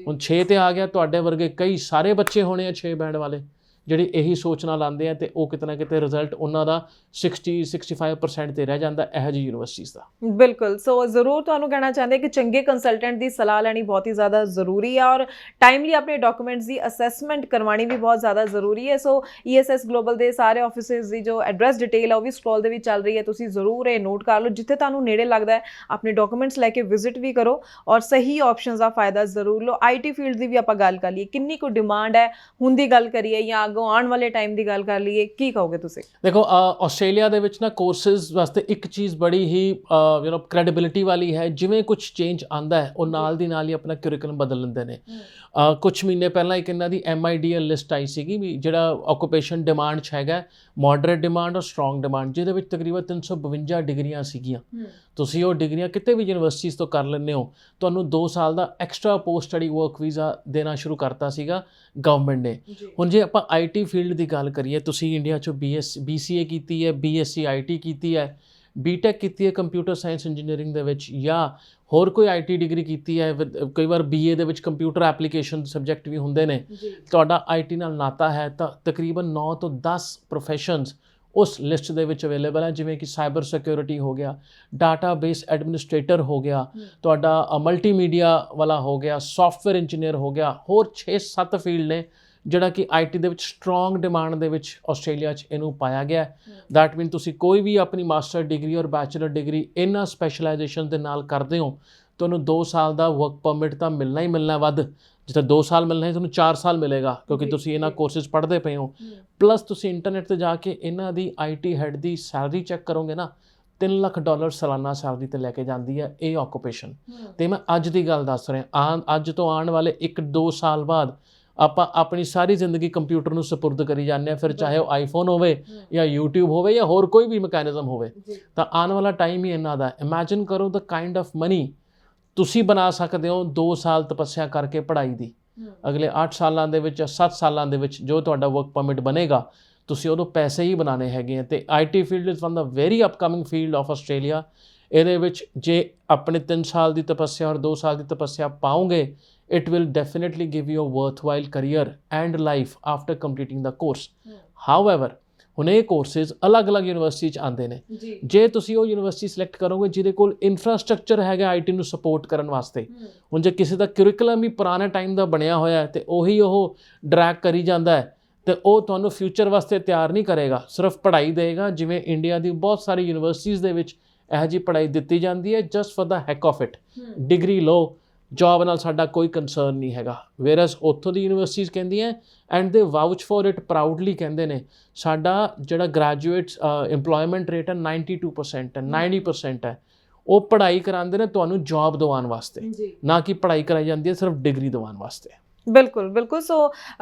ਹੁਣ 6 ਤੇ ਆ ਗਿਆ ਤੁਹਾਡੇ ਵਰਗੇ ਕਈ ਸਾਰੇ ਬੱਚੇ ਹੋਣੇ ਆ 6 ਬੈਂਡ ਵਾਲੇ ਜਿਹੜੇ ਇਹੀ ਸੋਚ ਨਾਲ ਆਉਂਦੇ ਆ ਤੇ ਉਹ ਕਿਤੇ ਨਾ ਕਿਤੇ ਰਿਜ਼ਲਟ ਉਹਨਾਂ ਦਾ 60-65% ਤੇ ਰਹਿ ਜਾਂਦਾ ਇਹੋ ਜਿਹੀ ਯੂਨੀਵਰਸਿਟੀਜ਼ ਦਾ। ਬਿਲਕੁਲ, ਸੋ ਜ਼ਰੂਰ ਤੁਹਾਨੂੰ ਕਹਿਣਾ ਚਾਹੁੰਦੇ ਕਿ ਚੰਗੇ ਕੰਸਲਟੈਂਟ ਦੀ ਸਲਾਹ ਲੈਣੀ ਬਹੁਤ ਹੀ ਜ਼ਿਆਦਾ ਜ਼ਰੂਰੀ ਹੈ ਔਰ ਟਾਈਮਲੀ ਆਪਣੇ ਡਾਕੂਮੈਂਟਸ ਦੀ ਅਸੈਸਮੈਂਟ ਕਰਵਾਉਣੀ ਵੀ ਬਹੁਤ ਜ਼ਿਆਦਾ ਜ਼ਰੂਰੀ ਹੈ। ਸੋ ESS ਗਲੋਬਲ ਦੇ ਸਾਰੇ ਆਫਿਸਿਸ ਦੀ ਜੋ ਐਡਰੈਸ ਡਿਟੇਲ ਹੈ ਉਹ ਵੀ ਸਕਰੋਲ ਦੇ ਵਿੱਚ ਚੱਲ ਰਹੀ ਹੈ, ਤੁਸੀਂ ਜ਼ਰੂਰ ਇਹ ਨੋਟ ਕਰ ਲਓ। ਜਿੱਥੇ ਤੁਹਾਨੂੰ ਨੇੜੇ ਲੱਗਦਾ ਹੈ ਆਪਣੇ ਡਾਕੂਮੈਂਟਸ ਲੈ ਕੇ ਵਿਜ਼ਿਟ ਵੀ ਕਰੋ ਔਰ ਸਹੀ ਆਪਸ਼ਨਸ ਦਾ ਫਾਇਦਾ ਜ਼ਰੂਰ ਲਓ। IT ਫੀਲਡ ਦੀ ਵੀ ਆਪਾਂ ਗੱਲ ਕਰ ਲਈਏ, ਕਿੰਨੀ ਕੁ ਡਿਮਾਂਡ ਹੈ ਹੁਣ ਦੀ ਗੱਲ ਕਰੀਏ ਜਾਂ ਅੱਗੋਂ ਆਉਣ ਵਾਲੇ ਟਾਈਮ ਦੀ ਗੱਲ ਕਰ ਲਈਏ, ਕੀ ਕਹੋਗੇ ਤੁਸੀਂ? ਦੇਖੋ ਆਸਟ੍ਰੇਲੀਆ ਦੇ ਵਿੱਚ ਨਾ ਕੋਰਸਿਸ ਵਾਸਤੇ ਇੱਕ ਚੀਜ਼ ਬੜੀ ਹੀ ਕ੍ਰੈਡੀਬਿਲਿਟੀ ਵਾਲੀ ਹੈ, ਜਿਵੇਂ ਕੁਝ ਚੇਂਜ ਆਉਂਦਾ ਹੈ ਉਹ ਨਾਲ ਦੀ ਨਾਲ ਹੀ ਆਪਣਾ ਕਰਿਕੂਲਮ ਬਦਲ ਲੈਂਦੇ ਨੇ। ਕੁਝ ਮਹੀਨੇ ਪਹਿਲਾਂ ਇੱਕ ਇਹਨਾਂ ਦੀ MIDL ਲਿਸਟ ਆਈ ਸੀਗੀ ਵੀ ਜਿਹੜਾ ਆਕੂਪੇਸ਼ਨ ਡਿਮਾਂਡ 'ਚ ਹੈਗਾ ਮੋਡਰੇਟ ਡਿਮਾਂਡ ਔਰ ਸਟਰੋਂਗ ਡਿਮਾਂਡ, ਜਿਹਦੇ ਵਿੱਚ ਤਕਰੀਬਨ 352 ਡਿਗਰੀਆਂ ਸੀਗੀਆਂ। ਤੁਸੀਂ ਉਹ ਡਿਗਰੀਆਂ ਕਿਤੇ ਵੀ ਯੂਨੀਵਰਸਿਟੀਜ਼ ਤੋਂ ਕਰ ਲੈਂਦੇ ਹੋ, ਤੁਹਾਨੂੰ 2 ਸਾਲ ਦਾ extra post study work visa ਦੇਣਾ ਸ਼ੁਰੂ ਕਰਤਾ ਸੀਗਾ ਗਵਰਨਮੈਂਟ ਨੇ। ਹੁਣ ਜੇ ਆਪਾਂ IT ਫੀਲਡ ਦੀ ਗੱਲ ਕਰੀਏ, ਤੁਸੀਂ ਇੰਡੀਆ 'ਚੋਂ BCA ਕੀਤੀ ਹੈ, BSc IT ਕੀਤੀ ਹੈ, BTech ਕੀਤੀ ਹੈ ਕੰਪਿਊਟਰ ਸਾਇੰਸ ਇੰਜੀਨੀਅਰਿੰਗ ਦੇ ਵਿੱਚ, ਜਾਂ ਹੋਰ ਕੋਈ IT ਡਿਗਰੀ ਕੀਤੀ ਹੈ, ਕਈ ਵਾਰ BA ਦੇ ਵਿੱਚ ਕੰਪਿਊਟਰ ਐਪਲੀਕੇਸ਼ਨ ਸਬਜੈਕਟ ਵੀ ਹੁੰਦੇ ਨੇ, ਤੁਹਾਡਾ IT ਨਾਲ ਨਾਤਾ ਹੈ, ਤਾਂ ਤਕਰੀਬਨ 9 ਤੋਂ 10 ਪ੍ਰੋਫੈਸ਼ਨਸ ਉਸ ਲਿਸਟ ਦੇ ਵਿੱਚ ਅਵੇਲੇਬਲ ਹੈ, ਜਿਵੇਂ ਕਿ ਸਾਈਬਰ ਸਿਕਿਉਰਿਟੀ ਹੋ ਗਿਆ, ਡਾਟਾਬੇਸ ਐਡਮਿਨਿਸਟ੍ਰੇਟਰ ਹੋ ਗਿਆ, ਤੁਹਾਡਾ ਮਲਟੀਮੀਡੀਆ ਵਾਲਾ ਹੋ ਗਿਆ, ਸੌਫਟਵੇਅਰ ਇੰਜੀਨੀਅਰ ਹੋ ਗਿਆ, ਹੋਰ 6-7 ਫੀਲਡ ਨੇ ਜਿਹੜਾ ਕਿ IT ਦੇ ਵਿੱਚ ਸਟਰੋਂਗ ਡਿਮਾਂਡ ਦੇ ਵਿੱਚ ਆਸਟ੍ਰੇਲੀਆ 'ਚ ਇਹਨੂੰ ਪਾਇਆ ਗਿਆ। ਦੈਟ ਮੀਨ ਤੁਸੀਂ ਕੋਈ ਵੀ ਆਪਣੀ ਮਾਸਟਰ ਡਿਗਰੀ ਔਰ ਬੈਚਲਰ ਡਿਗਰੀ ਇਹਨਾਂ ਸਪੈਸ਼ਲਾਈਜੇਸ਼ਨ ਦੇ ਨਾਲ ਕਰਦੇ ਹੋ, ਤੁਹਾਨੂੰ 2 ਸਾਲ ਦਾ ਵਰਕ ਪਰਮਿਟ ਤਾਂ ਮਿਲਣਾ ਹੀ ਮਿਲਣਾ, ਵੱਧ ਜਿੱਥੇ 2 ਸਾਲ ਮਿਲਣਾ ਹੈ ਤੁਹਾਨੂੰ 4 ਸਾਲ ਮਿਲੇਗਾ, ਕਿਉਂਕਿ ਤੁਸੀਂ ਇਹਨਾਂ ਕੋਰਸਿਸ ਪੜ੍ਹਦੇ ਪਏ ਹੋ। ਪਲੱਸ ਤੁਸੀਂ ਇੰਟਰਨੈਟ 'ਤੇ ਜਾ ਕੇ ਇਹਨਾਂ ਦੀ IT head the salary check ਕਰੋਗੇ ਨਾ, $3 ਲੱਖ ਸਾਲਾਨਾ ਸੈਲਰੀ 'ਤੇ ਲੈ ਕੇ ਜਾਂਦੀ ਹੈ ਇਹ ਆਕੂਪੇਸ਼ਨ। ਅਤੇ ਮੈਂ ਅੱਜ ਦੀ ਗੱਲ ਦੱਸ ਰਿਹਾ, ਅੱਜ ਤੋਂ ਆਉਣ ਵਾਲੇ 1-2 ਸਾਲ ਬਾਅਦ ਆਪਾਂ ਆਪਣੀ ਸਾਰੀ ਜ਼ਿੰਦਗੀ ਕੰਪਿਊਟਰ ਨੂੰ ਸਪੁਰਦ ਕਰੀ ਜਾਂਦੇ ਹਾਂ, ਫਿਰ ਚਾਹੇ ਉਹ iPhone ਹੋਵੇ ਜਾਂ YouTube ਹੋਵੇ ਜਾਂ ਹੋਰ ਕੋਈ ਵੀ ਮਕੈਨਿਜ਼ਮ ਹੋਵੇ, ਤਾਂ ਆਉਣ ਵਾਲਾ ਟਾਈਮ ਹੀ ਇਹਨਾਂ ਦਾ। ਇਮੈਜਿਨ ਕਰੋ ਦ ਕਾਈਂਡ ਆਫ ਮਨੀ ਤੁਸੀਂ ਬਣਾ ਸਕਦੇ ਹੋ 2 ਸਾਲ ਤਪੱਸਿਆ ਕਰਕੇ ਪੜ੍ਹਾਈ ਦੀ। ਅਗਲੇ 8 ਸਾਲਾਂ ਦੇ ਵਿੱਚ ਜਾਂ 7 ਸਾਲਾਂ ਦੇ ਵਿੱਚ ਜੋ ਤੁਹਾਡਾ ਵਰਕ ਪਰਮਿਟ ਬਣੇਗਾ, ਤੁਸੀਂ ਉਦੋਂ ਪੈਸੇ ਹੀ ਬਣਾਉਣੇ ਹੈਗੇ ਆ। ਅਤੇ IT field is one the very upcoming field of Australia. ਇਹਦੇ ਵਿੱਚ ਜੇ ਆਪਣੇ 3 ਸਾਲ ਦੀ ਤਪੱਸਿਆ ਔਰ 2 ਸਾਲ ਦੀ ਤਪੱਸਿਆ ਪਾਓਗੇ, it will definitely give you a worthwhile career and life after completing the course. However, ਹੁਣ ਇਹ ਕੋਰਸਿਸ ਅਲੱਗ-ਅਲੱਗ ਯੂਨੀਵਰਸਿਟੀ 'ਚ ਆਉਂਦੇ ਨੇ। ਜੇ ਤੁਸੀਂ ਉਹ ਯੂਨੀਵਰਸਿਟੀ ਸਿਲੈਕਟ ਕਰੋਗੇ ਜਿਹਦੇ ਕੋਲ ਇਨਫਰਾਸਟ੍ਰਕਚਰ ਹੈਗਾ IT ਨੂੰ ਸਪੋਰਟ ਕਰਨ ਵਾਸਤੇ, ਹੁਣ ਜੇ ਕਿਸੇ ਦਾ ਕਰਿਕੂਲਮ ਵੀ ਪੁਰਾਣੇ ਟਾਈਮ ਦਾ ਬਣਿਆ ਹੋਇਆ ਹੈ ਅਤੇ ਉਹੀ ਉਹ ਡਰੈਗ ਕਰੀ ਜਾਂਦਾ ਹੈ, ਤੇ ਉਹ ਤੁਹਾਨੂੰ ਫਿਊਚਰ ਵਾਸਤੇ ਤਿਆਰ ਨਹੀਂ ਕਰੇਗਾ, ਸਿਰਫ ਪੜ੍ਹਾਈ ਦੇਗਾ। ਜਿਵੇਂ ਇੰਡੀਆ ਦੀ ਬਹੁਤ ਸਾਰੀ ਯੂਨੀਵਰਸਿਟੀਜ਼ ਦੇ ਵਿੱਚ ਇਹੋ ਜਿਹੀ ਪੜ੍ਹਾਈ ਦਿੱਤੀ ਜਾਂਦੀ ਹੈ, just for the hack of it, degree ਲਓ, ਜੋਬ ਨਾਲ ਸਾਡਾ ਕੋਈ ਕੰਸਰਨ ਨਹੀਂ ਹੈਗਾ। ਵੇਅਰਐਜ਼ ਉੱਥੋਂ ਦੀ ਯੂਨੀਵਰਸਿਟੀਜ਼ ਕਹਿੰਦੀਆਂ ਐਂਡ ਦੇ ਵਾਊਚ ਫॉर ਇਟ ਪ੍ਰਾਊਡਲੀ, ਕਹਿੰਦੇ ਨੇ ਸਾਡਾ ਜਿਹੜਾ ਗ੍ਰੈਜੂਏਟਸ ਇੰਪਲੋਇਮੈਂਟ ਰੇਟ ਹੈ 92% ਹੈ, 90% ਹੈ। ਉਹ ਪੜ੍ਹਾਈ ਕਰਾਉਂਦੇ ਨੇ ਤੁਹਾਨੂੰ ਜੋਬ ਦਿਵਾਉਣ ਵਾਸਤੇ, ਨਾ ਕਿ ਪੜ੍ਹਾਈ ਕਰਾਈ ਜਾਂਦੀ ਹੈ ਸਿਰਫ ਡਿਗਰੀ ਦਿਵਾਉਣ ਵਾਸਤੇ। ਬਿਲਕੁਲ ਬਿਲਕੁਲ। ਸੋ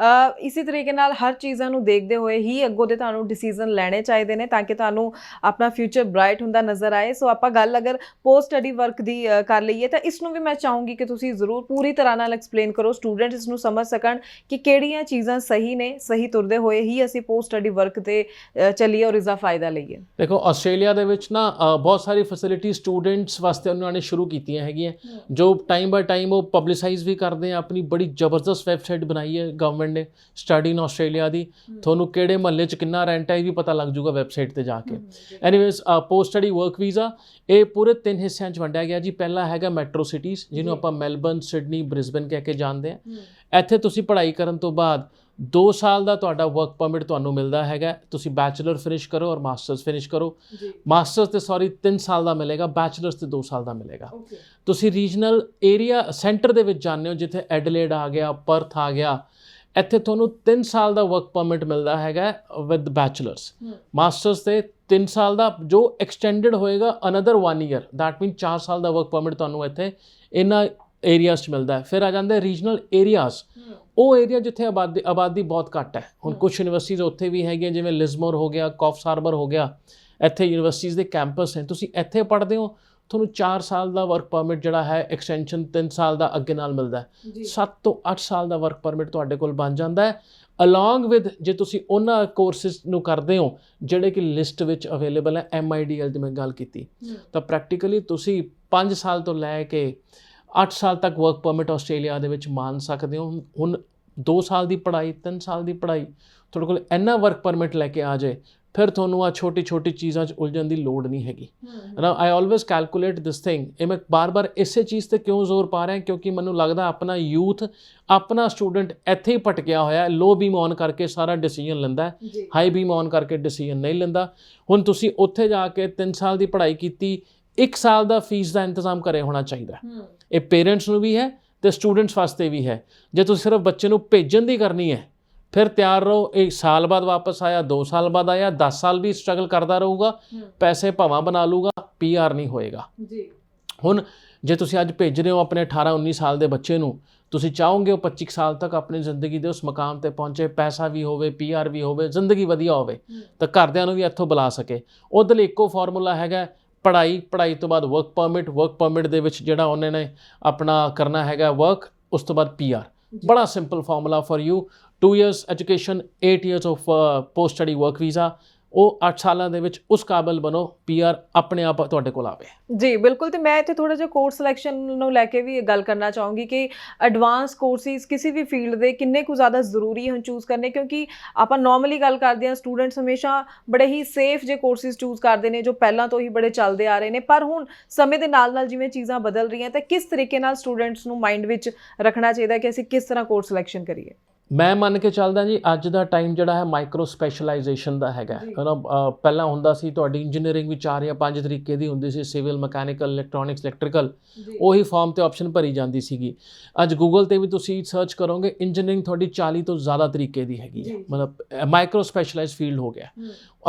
ਇਸੇ ਤਰੀਕੇ ਨਾਲ ਹਰ ਚੀਜ਼ਾਂ ਨੂੰ ਦੇਖਦੇ ਹੋਏ ਹੀ ਅੱਗੋਂ ਦੇ ਤੁਹਾਨੂੰ ਡਿਸੀਜ਼ਨ ਲੈਣੇ ਚਾਹੀਦੇ ਨੇ ਤਾਂ ਕਿ ਤੁਹਾਨੂੰ ਆਪਣਾ ਫਿਊਚਰ ਬ੍ਰਾਈਟ ਹੁੰਦਾ ਨਜ਼ਰ ਆਏ। ਸੋ ਆਪਾਂ ਗੱਲ ਅਗਰ ਪੋਸਟ ਸਟੱਡੀ ਵਰਕ ਦੀ ਕਰ ਲਈਏ ਤਾਂ ਇਸ ਨੂੰ ਵੀ ਮੈਂ ਚਾਹੂੰਗੀ ਕਿ ਤੁਸੀਂ ਜ਼ਰੂਰ ਪੂਰੀ ਤਰ੍ਹਾਂ ਨਾਲ ਐਕਸਪਲੇਨ ਕਰੋ, ਸਟੂਡੈਂਟਸ ਇਸ ਨੂੰ ਸਮਝ ਸਕਣ ਕਿ ਕਿਹੜੀਆਂ ਚੀਜ਼ਾਂ ਸਹੀ ਨੇ, ਸਹੀ ਤੁਰਦੇ ਹੋਏ ਹੀ ਅਸੀਂ ਪੋਸਟ ਸਟੱਡੀ ਵਰਕ 'ਤੇ ਚੱਲੀਏ ਔਰ ਇਸਦਾ ਫਾਇਦਾ ਲਈਏ। ਦੇਖੋ ਆਸਟ੍ਰੇਲੀਆ ਦੇ ਵਿੱਚ ਨਾ ਬਹੁਤ ਸਾਰੀ ਫੈਸਿਲਿਟੀ ਸਟੂਡੈਂਟਸ ਵਾਸਤੇ ਉਹਨਾਂ ਨੇ ਸ਼ੁਰੂ ਕੀਤੀਆਂ ਹੈਗੀਆਂ, ਜੋ ਟਾਈਮ ਬਾਏ ਟਾਈਮ ਉਹ ਪਬਲਿਸਾਈਜ਼ ਵੀ ਕਰਦੇ ਆ। ਆਪਣੀ ਬੜੀ ਜ਼ਬਰਦਸਤ ਵੈਬਸਾਈਟ ਬਣਾਈ ਹੈ ਗਵਰਨਮੈਂਟ ਨੇ, ਸਟੱਡੀ ਇਨ ਆਸਟ੍ਰੇਲੀਆ ਦੀ। ਤੁਹਾਨੂੰ ਕਿਹੜੇ ਮਹੱਲੇ 'ਚ ਕਿੰਨਾ ਰੈਂਟ ਹੈ ਇਹ ਵੀ ਪਤਾ ਲੱਗ ਜੂਗਾ ਵੈਬਸਾਈਟ 'ਤੇ ਜਾ ਕੇ। Anyways post study work visa ਇਹ ਪੂਰੇ 3 ਹਿੱਸਿਆਂ 'ਚ ਵੰਡਿਆ ਗਿਆ ਜੀ। ਪਹਿਲਾ ਹੈਗਾ ਮੈਟਰੋ ਸਿਟੀਜ਼, ਜਿਹਨੂੰ ਆਪਾਂ ਮੈਲਬਰਨ, ਸਿਡਨੀ, ਬ੍ਰਿਸਬਨ ਕਹਿ ਕੇ ਜਾਣਦੇ ਹਾਂ। ਇੱਥੇ ਤੁਸੀਂ ਪੜ੍ਹਾਈ ਕਰਨ ਤੋਂ ਬਾਅਦ 2 ਸਾਲ ਦਾ ਤੁਹਾਡਾ ਵਰਕ ਪਰਮਿਟ ਤੁਹਾਨੂੰ ਮਿਲਦਾ ਹੈਗਾ। ਤੁਸੀਂ ਬੈਚਲਰ ਫਿਨਿਸ਼ ਕਰੋ ਔਰ ਮਾਸਟਰਸ ਫਿਨਿਸ਼ ਕਰੋ। ਮਾਸਟਰਸ ਤੇ 3 ਸਾਲ ਦਾ ਮਿਲੇਗਾ, ਬੈਚਲਰਸ ਤੇ 2 ਸਾਲ ਦਾ ਮਿਲੇਗਾ। ਤੁਸੀਂ ਰੀਜਨਲ ਏਰੀਆ ਸੈਂਟਰ ਦੇ ਵਿੱਚ ਜਾਂਦੇ ਹੋ, ਜਿੱਥੇ ਐਡਲੇਡ ਆ ਗਿਆ, ਪਰਥ ਆ ਗਿਆ, ਇੱਥੇ ਤੁਹਾਨੂੰ 3 ਸਾਲ ਦਾ ਵਰਕ ਪਰਮਿਟ ਮਿਲਦਾ ਹੈਗਾ ਵਿਦ ਬੈਚਲਰਸ। ਮਾਸਟਰਸ ਤੇ 3 ਸਾਲ ਦਾ ਜੋ ਐਕਸਟੈਂਡਡ ਹੋਏਗਾ ਅਨਦਰ 1 ਈਅਰ, ਦੈਟ ਮੀਨ 4 ਸਾਲ ਦਾ ਵਰਕ ਪਰਮਿਟ ਤੁਹਾਨੂੰ ਇੱਥੇ ਇਹਨਾਂ ਏਰੀਆਜ਼ 'ਚ ਮਿਲਦਾ ਹੈ। ਫਿਰ ਆ ਜਾਂਦੇ ਰੀਜਨਲ ਏਰੀਆਜ਼, ਉਹ ਏਰੀਆ ਜਿੱਥੇ ਆਬਾਦੀ ਬਹੁਤ ਘੱਟ ਹੈ। ਹੁਣ ਕੁਛ ਯੂਨੀਵਰਸਿਟੀਜ਼ ਉੱਥੇ ਵੀ ਹੈਗੀਆਂ, ਜਿਵੇਂ ਲਿਜ਼ਮੋਰ ਹੋ ਗਿਆ, ਕੌਫਸ ਹਾਰਬਰ ਹੋ ਗਿਆ, ਇੱਥੇ ਯੂਨੀਵਰਸਿਟੀਜ਼ ਦੇ ਕੈਂਪਸ ਹੈ। ਤੁਸੀਂ ਇੱਥੇ ਪੜ੍ਹਦੇ ਹੋ, ਤੁਹਾਨੂੰ 4 ਸਾਲ ਦਾ ਵਰਕ ਪਰਮਿਟ ਜਿਹੜਾ ਹੈ ਐਕਸਟੈਂਸ਼ਨ 3 ਸਾਲ ਦਾ ਅੱਗੇ ਨਾਲ ਮਿਲਦਾ ਹੈ। 7 ਤੋਂ 8 ਸਾਲ ਦਾ ਵਰਕ ਪਰਮਿਟ ਤੁਹਾਡੇ ਕੋਲ ਬਣ ਜਾਂਦਾ ਹੈ, ਅਲੋਂਗ ਵਿਦ ਜੇ ਤੁਸੀਂ ਉਹਨਾਂ ਕੋਰਸਿਸ ਨੂੰ ਕਰਦੇ ਹੋ ਜਿਹੜੇ ਕਿ ਲਿਸਟ ਵਿੱਚ ਅਵੇਲੇਬਲ ਹੈ। MIDL ਦੀ ਮੈਂ ਗੱਲ ਕੀਤੀ ਤਾਂ ਪ੍ਰੈਕਟੀਕਲੀ ਤੁਸੀਂ 5 ਸਾਲ ਤੋਂ ਲੈ ਕੇ 8 ਸਾਲ ਤੱਕ ਵਰਕ ਪਰਮਿਟ ਆਸਟ੍ਰੇਲੀਆ ਦੇ ਵਿੱਚ ਮੰਨ ਸਕਦੇ ਹੋ। ਹੁਣ 2 ਸਾਲ ਦੀ ਪੜ੍ਹਾਈ 3 ਸਾਲ ਦੀ ਪੜ੍ਹਾਈ ਤੁਹਾਡੇ ਕੋਲ ਇੰਨਾ ਵਰਕ ਪਰਮਿਟ ਲੈ ਕੇ ਆ ਜਾਏ, ਫਿਰ ਤੁਹਾਨੂੰ ਆ ਛੋਟੀ ਛੋਟੀ ਚੀਜ਼ਾਂ 'ਚ ਉਲਝਣ ਦੀ ਲੋੜ ਨਹੀਂ ਹੈਗੀ। ਨਾ ਆਈ ਆਲਵੇਜ਼ ਕੈਲਕੂਲੇਟ ਦਿਸ ਥਿੰਗ। ਇਹ ਮੈਂ ਬਾਰ-ਬਾਰ ਇਸੇ ਚੀਜ਼ ਤੇ ਕਿਉਂ ਜ਼ੋਰ ਪਾ ਰਿਹਾ, ਕਿਉਂਕਿ ਮੈਨੂੰ ਲੱਗਦਾ ਆਪਣਾ ਯੂਥ, ਆਪਣਾ ਸਟੂਡੈਂਟ ਇੱਥੇ ਹੀ ਭਟਕਿਆ ਹੋਇਆ। ਲੋ ਬੀਮ ਔਨ ਕਰਕੇ ਸਾਰਾ ਡਿਸੀਜਨ ਲੈਂਦਾ, ਹਾਈ ਬੀਮ ਔਨ ਕਰਕੇ ਡਿਸੀਜਨ ਨਹੀਂ ਲੈਂਦਾ। ਹੁਣ ਤੁਸੀਂ ਉੱਥੇ ਜਾ ਕੇ 3 ਸਾਲ ਦੀ ਪੜ੍ਹਾਈ ਕੀਤੀ, 1 ਸਾਲ ਦਾ ਫੀਸ ਦਾ ਇੰਤਜ਼ਾਮ ਕਰੇ ਹੋਣਾ ਚਾਹੀਦਾ। ਇਹ ਪੇਰੈਂਟਸ ਨੂੰ ਵੀ ਹੈ ਤੇ ਸਟੂਡੈਂਟਸ ਵਾਸਤੇ ਵੀ ਹੈ। ਜੇ ਤੁਸੀਂ ਸਿਰਫ ਬੱਚੇ ਨੂੰ ਭੇਜਣ ਦੀ ਕਰਨੀ ਹੈ, ਫਿਰ ਤਿਆਰ ਰਹੋ, 1 ਸਾਲ ਬਾਅਦ ਵਾਪਸ ਆਇਆ, 2 ਸਾਲ ਬਾਅਦ ਆਇਆ, 10 ਸਾਲ ਵੀ ਸਟਰਗਲ ਕਰਦਾ ਰਹੂਗਾ, ਪੈਸੇ ਭਾਵਾਂ ਬਣਾ ਲੂਗਾ, PR ਨਹੀਂ ਹੋਏਗਾ। ਹੁਣ ਜੇ ਤੁਸੀਂ ਅੱਜ ਭੇਜ ਰਹੇ ਹੋ ਆਪਣੇ 18-19 ਸਾਲ ਦੇ ਬੱਚੇ ਨੂੰ, ਤੁਸੀਂ ਚਾਹੋਗੇ ਉਹ 25 ਸਾਲ ਤੱਕ ਆਪਣੀ ਜ਼ਿੰਦਗੀ ਦੇ ਉਸ ਮੁਕਾਮ ਤੇ ਪਹੁੰਚੇ, ਪੈਸਾ ਵੀ ਹੋਵੇ, PR ਵੀ ਹੋਵੇ, ਜ਼ਿੰਦਗੀ ਵਧੀਆ ਹੋਵੇ, ਤਾਂ ਘਰਦਿਆਂ ਨੂੰ ਵੀ ਇੱਥੋਂ ਬੁਲਾ ਸਕੇ। ਉਹਦੇ ਲਈ ਇੱਕੋ ਫਾਰਮੂਲਾ ਹੈਗਾ, ਪੜ੍ਹਾਈ, ਪੜ੍ਹਾਈ ਤੋਂ ਬਾਅਦ ਵਰਕ ਪਰਮਿਟ, ਵਰਕ ਪਰਮਿਟ ਦੇ ਵਿੱਚ ਜਿਹੜਾ ਉਹਨਾਂ ਨੇ ਆਪਣਾ ਕਰਨਾ ਹੈਗਾ ਵਰਕ, ਉਸ ਤੋਂ ਬਾਅਦ PR। ਬੜਾ simple formula for you. 2 years education, 8 years of post study work visa. ਉਹ 8 ਸਾਲਾਂ ਦੇ ਵਿੱਚ ਉਸ ਕਾਬਿਲ ਬਣੋ, PR ਆਪਣੇ ਆਪ ਤੁਹਾਡੇ ਕੋਲ ਆਵੇ। ਜੀ ਬਿਲਕੁਲ। ਤੇ ਮੈਂ ਇੱਥੇ ਥੋੜਾ ਜਿਹਾ ਕੋਰਸ ਸਿਲੈਕਸ਼ਨ ਨੂੰ ਲੈ ਕੇ ਵੀ ਗੱਲ ਕਰਨਾ ਚਾਹੂੰਗੀ ਕਿ ਐਡਵਾਂਸ ਕੋਰਸਿਸ ਕਿਸੇ ਵੀ ਫੀਲਡ ਦੇ ਕਿੰਨੇ ਕੁ ਜ਼ਿਆਦਾ ਜ਼ਰੂਰੀ ਹਨ ਚੂਜ਼ ਕਰਨੇ, ਕਿਉਂਕਿ ਆਪਾਂ ਨੋਰਮਲੀ ਗੱਲ ਕਰਦੇ ਹਾਂ ਸਟੂਡੈਂਟਸ ਹਮੇਸ਼ਾ ਬੜੇ ਹੀ ਸੇਫ ਜੇ ਕੋਰਸਿਸ ਚੂਜ਼ ਕਰਦੇ ਨੇ ਜੋ ਪਹਿਲਾਂ ਤੋਂ ਹੀ ਬੜੇ ਚੱਲਦੇ ਆ ਰਹੇ ਨੇ। ਪਰ ਹੁਣ ਸਮੇਂ ਦੇ ਨਾਲ ਨਾਲ ਜਿਵੇਂ ਚੀਜ਼ਾਂ ਬਦਲ ਰਹੀਆਂ, ਤਾਂ ਕਿਸ ਤਰੀਕੇ ਨਾਲ ਸਟੂਡੈਂਟਸ ਨੂੰ ਮਾਈਂਡ ਵਿੱਚ ਰੱਖਣਾ ਚਾਹੀਦਾ ਕਿ ਅਸੀਂ ਕਿਸ ਤਰ੍ਹਾਂ ਕੋਰਸ ਸਿਲੈਕਸ਼ਨ ਕਰੀਏ? ਮੈਂ ਮੰਨ ਕੇ ਚੱਲਦਾ ਜੀ, ਅੱਜ ਦਾ ਟਾਈਮ ਜਿਹੜਾ ਹੈ ਮਾਈਕਰੋ ਸਪੈਸ਼ਲਾਈਜੇਸ਼ਨ ਦਾ ਹੈਗਾ। ਪਹਿਲਾਂ ਹੁੰਦਾ ਸੀ ਤੁਹਾਡੀ ਇੰਜੀਨੀਅਰਿੰਗ ਵੀ 4 ਜਾਂ 5 ਤਰੀਕੇ ਦੀ ਹੁੰਦੀ ਸੀ, ਸਿਵਲ, ਮਕੈਨੀਕਲ, ਇਲੈਕਟ੍ਰੋਨਿਕਸ, ਇਲੈਕਟ੍ਰੀਕਲ, ਉਹੀ ਫਾਰਮ ਤੇ ਆਪਸ਼ਨ ਭਰੀ ਜਾਂਦੀ ਸੀਗੀ। ਅੱਜ ਗੂਗਲ ਤੇ ਵੀ ਤੁਸੀਂ ਸਰਚ ਕਰੋਗੇ, ਇੰਜੀਨੀਅਰਿੰਗ ਤੁਹਾਡੀ 40 ਤੋਂ ਜ਼ਿਆਦਾ ਤਰੀਕੇ ਦੀ ਹੈਗੀ ਹੈ। ਮਤਲਬ ਮਾਈਕਰੋ ਸਪੈਸ਼ਲਾਈਜ਼ ਫੀਲਡ ਹੋ ਗਿਆ।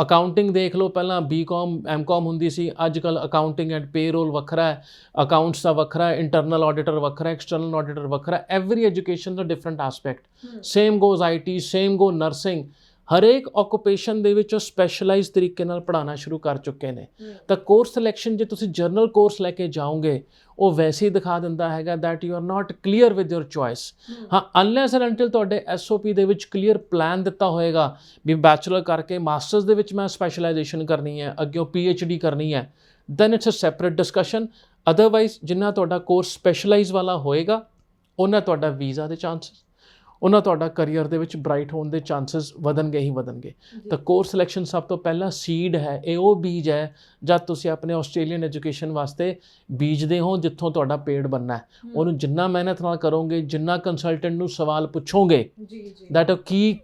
ਅਕਾਊਂਟਿੰਗ ਦੇਖ ਲਓ, ਪਹਿਲਾਂ BCom MCom ਹੁੰਦੀ ਸੀ, ਅੱਜ ਕੱਲ੍ਹ ਅਕਾਊਂਟਿੰਗ ਐਂਡ ਪੇਰੋਲ ਵੱਖਰਾ ਹੈ, ਅਕਾਊਂਟਸ ਦਾ ਵੱਖਰਾ ਹੈ, ਇੰਟਰਨਲ ਆਡੀਟਰ ਵੱਖਰਾ ਹੈ, ਐਕਸਟਰਨਲ ਆਡੀਟਰ ਵੱਖਰਾ। Every education the different aspect. Same goes IT, same go nursing. ਹਰੇਕ ਆਕੂਪੇਸ਼ਨ ਦੇ ਵਿੱਚ ਉਹ ਸਪੈਸ਼ਲਾਈਜ਼ ਤਰੀਕੇ ਨਾਲ ਪੜ੍ਹਾਉਣਾ ਸ਼ੁਰੂ ਕਰ ਚੁੱਕੇ ਨੇ। ਤਾਂ ਕੋਰਸ ਸਿਲੈਕਸ਼ਨ ਜੇ ਤੁਸੀਂ ਜਰਨਲ ਕੋਰਸ ਲੈ ਕੇ ਜਾਓਗੇ, ਉਹ ਵੈਸੇ ਹੀ ਦਿਖਾ ਦਿੰਦਾ ਹੈਗਾ that you are not clear with your choice. ਹਾਂ, ਅਨਲੈਸ ਐਂਡ ਅੰਟਿਲ ਤੁਹਾਡੇ SOP ਦੇ ਵਿੱਚ ਕਲੀਅਰ ਪਲਾਨ ਦਿੱਤਾ ਹੋਏਗਾ ਵੀ ਬੈਚਲਰ ਕਰਕੇ ਮਾਸਟਰਸ ਦੇ ਵਿੱਚ ਮੈਂ ਸਪੈਸ਼ਲਾਈਜੇਸ਼ਨ ਕਰਨੀ ਹੈ, ਅੱਗੇ PhD ਕਰਨੀ ਹੈ, then it's a separate discussion. Otherwise ਜਿੰਨਾ ਤੁਹਾਡਾ ਕੋਰਸ ਸਪੈਸ਼ਲਾਈਜ਼ ਵਾਲਾ ਹੋਏਗਾ, ਉਹਨਾਂ ਤੁਹਾਡਾ ਵੀਜ਼ਾ ਦੇ ਚਾਂਸਸ, ਉਹਨਾਂ ਤੁਹਾਡਾ ਕਰੀਅਰ ਦੇ ਵਿੱਚ ਬ੍ਰਾਈਟ ਹੋਣ ਦੇ ਚਾਂਸਸ ਵਧਣਗੇ ਹੀ ਵਧਣਗੇ। ਤਾਂ ਕੋਰਸ ਸਿਲੈਕਸ਼ਨ ਸਭ ਤੋਂ ਪਹਿਲਾਂ ਸੀਡ ਹੈ। ਇਹ ਉਹ ਬੀਜ ਹੈ ਜਦ ਤੁਸੀਂ ਆਪਣੇ ਆਸਟ੍ਰੇਲੀਅਨ ਐਜੂਕੇਸ਼ਨ ਵਾਸਤੇ ਬੀਜਦੇ ਹੋ, ਜਿੱਥੋਂ ਤੁਹਾਡਾ ਪੇੜ ਬਣਨਾ ਹੈ। ਉਹਨੂੰ ਜਿੰਨਾ ਮਿਹਨਤ ਨਾਲ ਕਰੋਗੇ, ਜਿੰਨਾ ਕੰਸਲਟੈਂਟ ਨੂੰ ਸਵਾਲ ਪੁੱਛੋਗੇ ਦੈਟ ਕੀ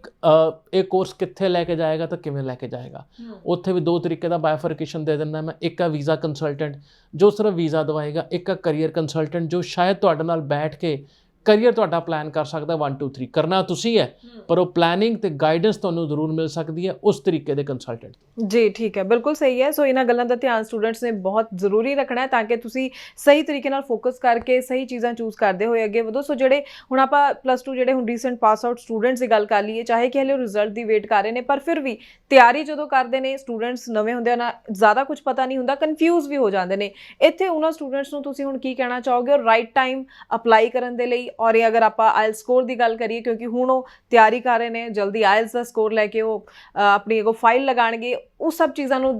ਇਹ ਕੋਰਸ ਕਿੱਥੇ ਲੈ ਕੇ ਜਾਏਗਾ ਤਾਂ ਕਿਵੇਂ ਲੈ ਕੇ ਜਾਏਗਾ। ਉੱਥੇ ਵੀ 2 ਤਰੀਕੇ ਦਾ ਬਾਇਫਰਕੇਸ਼ਨ ਦੇ ਦਿੰਦਾ ਮੈਂ। ਇੱਕ ਆ ਵੀਜ਼ਾ ਕੰਸਲਟੈਂਟ ਜੋ ਸਿਰਫ ਵੀਜ਼ਾ ਦਵਾਏਗਾ, ਇੱਕ ਆ ਕਰੀਅਰ ਕੰਸਲਟੈਂਟ ਜੋ ਸ਼ਾਇਦ ਤੁਹਾਡੇ ਨਾਲ ਬੈਠ ਕੇ ਕਰੀਅਰ ਤੁਹਾਡਾ ਪਲਾਨ ਕਰ ਸਕਦਾ। 1 2 3 ਕਰਨਾ ਤੁਸੀਂ ਹੈ, ਪਰ ਉਹ ਪਲੈਨਿੰਗ ਤੇ ਗਾਈਡੈਂਸ ਤੁਹਾਨੂੰ ਜ਼ਰੂਰ ਮਿਲ ਸਕਦੀ ਹੈ ਉਸ ਤਰੀਕੇ ਦੇ ਕੰਸਲਟੈਂਟ। ਜੀ ਠੀਕ ਹੈ, ਬਿਲਕੁਲ ਸਹੀ ਹੈ। ਸੋ ਇਹਨਾਂ ਗੱਲਾਂ ਦਾ ਧਿਆਨ ਸਟੂਡੈਂਟਸ ਨੇ ਬਹੁਤ ਜ਼ਰੂਰੀ ਰੱਖਣਾ ਹੈ ਤਾਂ ਕਿ ਤੁਸੀਂ ਸਹੀ ਤਰੀਕੇ ਨਾਲ ਫੋਕਸ ਕਰਕੇ ਸਹੀ ਚੀਜ਼ਾਂ ਚੂਜ਼ ਕਰਦੇ ਹੋਏ ਅੱਗੇ ਵਧੋ। ਸੋ ਜਿਹੜੇ ਹੁਣ ਆਪਾਂ +2 ਜਿਹੜੇ ਹੁਣ ਰੀਸੈਂਟ ਪਾਸ ਆਊਟ ਸਟੂਡੈਂਟਸ ਦੀ ਗੱਲ ਕਰ ਲਈਏ, ਚਾਹੇ ਕਿ ਹਲੇ ਰਿਜ਼ਲਟ ਦੀ ਵੇਟ ਕਰ ਰਹੇ ਨੇ, ਪਰ ਫਿਰ ਵੀ ਤਿਆਰੀ ਜਦੋਂ ਕਰਦੇ ਨੇ ਸਟੂਡੈਂਟਸ, ਨਵੇਂ ਹੁੰਦੇ ਆ ਨਾ, ਜ਼ਿਆਦਾ ਕੁਝ ਪਤਾ ਨਹੀਂ ਹੁੰਦਾ, ਕਨਫਿਊਜ਼ ਵੀ ਹੋ ਜਾਂਦੇ ਨੇ। ਇੱਥੇ ਉਹਨਾਂ ਸਟੂਡੈਂਟਸ ਨੂੰ ਤੁਸੀਂ ਹੁਣ ਕੀ ਕਹਿਣਾ ਚਾਹੋਗੇ ਔਰ ਰਾਈਟ ਟਾਈਮ ਅਪਲਾਈ ਕਰਨ ਦੇ ਲਈ? ਔਰ ਇਹ ਅਗਰ ਆਪਾਂ IELTS ਸਕੋਰ ਦੀ ਗੱਲ ਕਰੀਏ, ਕਿਉਂਕਿ ਹੁਣ ਉਹ ਤਿਆਰੀ ਕਰ ਰਹੇ ਨੇ, ਜਲਦੀ IELTS ਦਾ ਸਕੋਰ ਲੈ ਕੇ ਉਹ ਆਪਣੀ ਅੱਗੋਂ ਫਾਈਲ ਲਗਾਉਣਗੇ, ਉਹ ਸਭ ਚੀਜ਼ਾਂ ਨੂੰ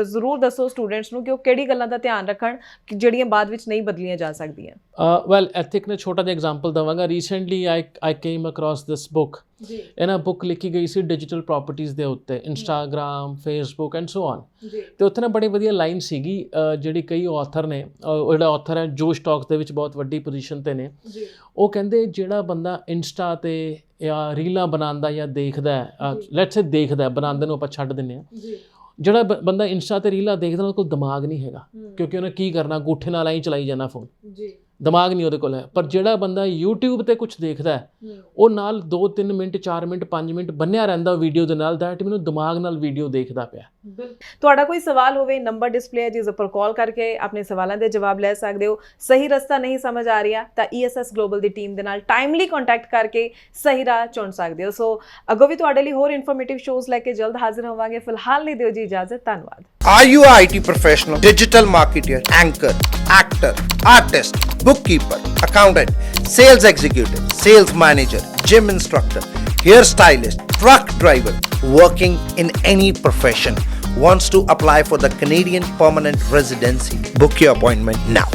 ਜ਼ਰੂਰ ਦੱਸੋ ਸਟੂਡੈਂਟਸ ਨੂੰ ਕਿ ਉਹ ਕਿਹੜੀ ਗੱਲਾਂ ਦਾ ਧਿਆਨ ਰੱਖਣ ਜਿਹੜੀਆਂ ਬਾਅਦ ਵਿੱਚ ਨਹੀਂ ਬਦਲੀਆਂ ਜਾ ਸਕਦੀਆਂ। ਵੈਲ ਇੱਥੇ ਇੱਕ ਛੋਟਾ ਜਿਹਾ ਐਗਜ਼ਾਮਪਲ ਦੇਵਾਂਗਾ। ਰੀਸੈਂਟਲੀ ਆਈ ਕੇਮ ਅਕ੍ਰੋਸ ਦਿਸ ਬੁੱਕ। ਇਹਨਾਂ ਬੁੱਕ ਲਿਖੀ ਗਈ ਸੀ ਡਿਜੀਟਲ ਪ੍ਰੋਪਰਟੀਜ਼ ਦੇ ਉੱਤੇ, Instagram, Facebook and so on. ਤੇ ਉੱਥੇ ਨਾ ਬੜੀ ਵਧੀਆ ਲਾਈਨ ਸੀਗੀ ਜਿਹੜੀ ਕਈ ਆਥਰ ਨੇ, ਜਿਹੜਾ ਆਥਰ ਹੈ ਜੋ ਸਟਾਕਸ ਦੇ ਵਿੱਚ ਬਹੁਤ ਵੱਡੀ ਪੋਜੀਸ਼ਨ ਤੇ ਨੇ, ਉਹ ਕਹਿੰਦੇ ਜਿਹੜਾ ਬੰਦਾ ਇੰਸਟਾ ਤੇ ਜਾਂ ਰੀਲਾਂ ਬਣਾਉਂਦਾ ਜਾਂ ਦੇਖਦਾ, ਲੈਟਸ ਸੇ ਦੇਖਦਾ, ਬਣਾਉਂਦੇ ਨੂੰ ਆਪਾਂ ਛੱਡ ਦਿੰਦੇ ਹਾਂ, ਜਿਹੜਾ ਬੰਦਾ ਇੰਸਟਾ ਤੇ ਰੀਲਾਂ ਦੇਖਦਾ ਉਹਦੇ ਕੋਲ ਦਿਮਾਗ ਨਹੀਂ ਹੈਗਾ, ਕਿਉਂਕਿ ਉਹਨੇ ਕੀ ਕਰਨਾ, ਅੰਗੂਠੇ ਨਾਲ ਹੀ ਚਲਾਈ ਜਾਣਾ ਫੋਨ, ਦਿਮਾਗ ਨਹੀਂ ਉਹਦੇ ਕੋਲ ਹੈ। ਪਰ ਜਿਹੜਾ ਬੰਦਾ YouTube ਤੇ ਕੁਝ ਦੇਖਦਾ ਉਹ ਨਾਲ 2 3 ਮਿੰਟ 4 ਮਿੰਟ 5 ਮਿੰਟ ਬੰਨਿਆ ਰਹਿੰਦਾ ਵੀਡੀਓ ਦੇ ਨਾਲ, ਦੈਟ ਮੈਨੂੰ ਦਿਮਾਗ ਨਾਲ ਵੀਡੀਓ ਦੇਖਦਾ ਪਿਆ। ਤੁਹਾਡਾ ਕੋਈ ਸਵਾਲ ਹੋਵੇ, ਨੰਬਰ ਡਿਸਪਲੇ ਹੈ ਜਿਸ ਉੱਪਰ ਕਾਲ ਕਰਕੇ ਆਪਣੇ ਸਵਾਲਾਂ ਦੇ ਜਵਾਬ ਲੈ ਸਕਦੇ ਹੋ। ਸਹੀ ਰਸਤਾ ਨਹੀਂ ਸਮਝ ਆ ਰਿਹਾ ਤਾਂ ESS ਗਲੋਬਲ ਦੀ ਟੀਮ ਦੇ ਨਾਲ ਟਾਈਮਲੀ ਕੰਟੈਕਟ ਕਰਕੇ ਸਹੀ ਰਾਹ ਚੁਣ ਸਕਦੇ ਹੋ। ਸੋ ਅੱਗੋਂ ਵੀ ਤੁਹਾਡੇ ਲਈ ਹੋਰ ਇਨਫੋਰਮੇਟਿਵ ਸ਼ੋਜ਼ ਲੈ ਕੇ ਜਲਦ ਹਾਜ਼ਰ ਹੋਵਾਂਗੇ। ਫਿਲਹਾਲ ਲਈ ਦਿਓ ਜੀ ਇਜਾਜ਼ਤ। ਧੰਨਵਾਦ। Are you a IT professional, digital marketer, anchor, actor, artist, bookkeeper, accountant, sales executive, sales manager, gym instructor, hairstylist, truck driver, working in any profession, wants to apply for the Canadian Permanent Residency? Book your appointment now.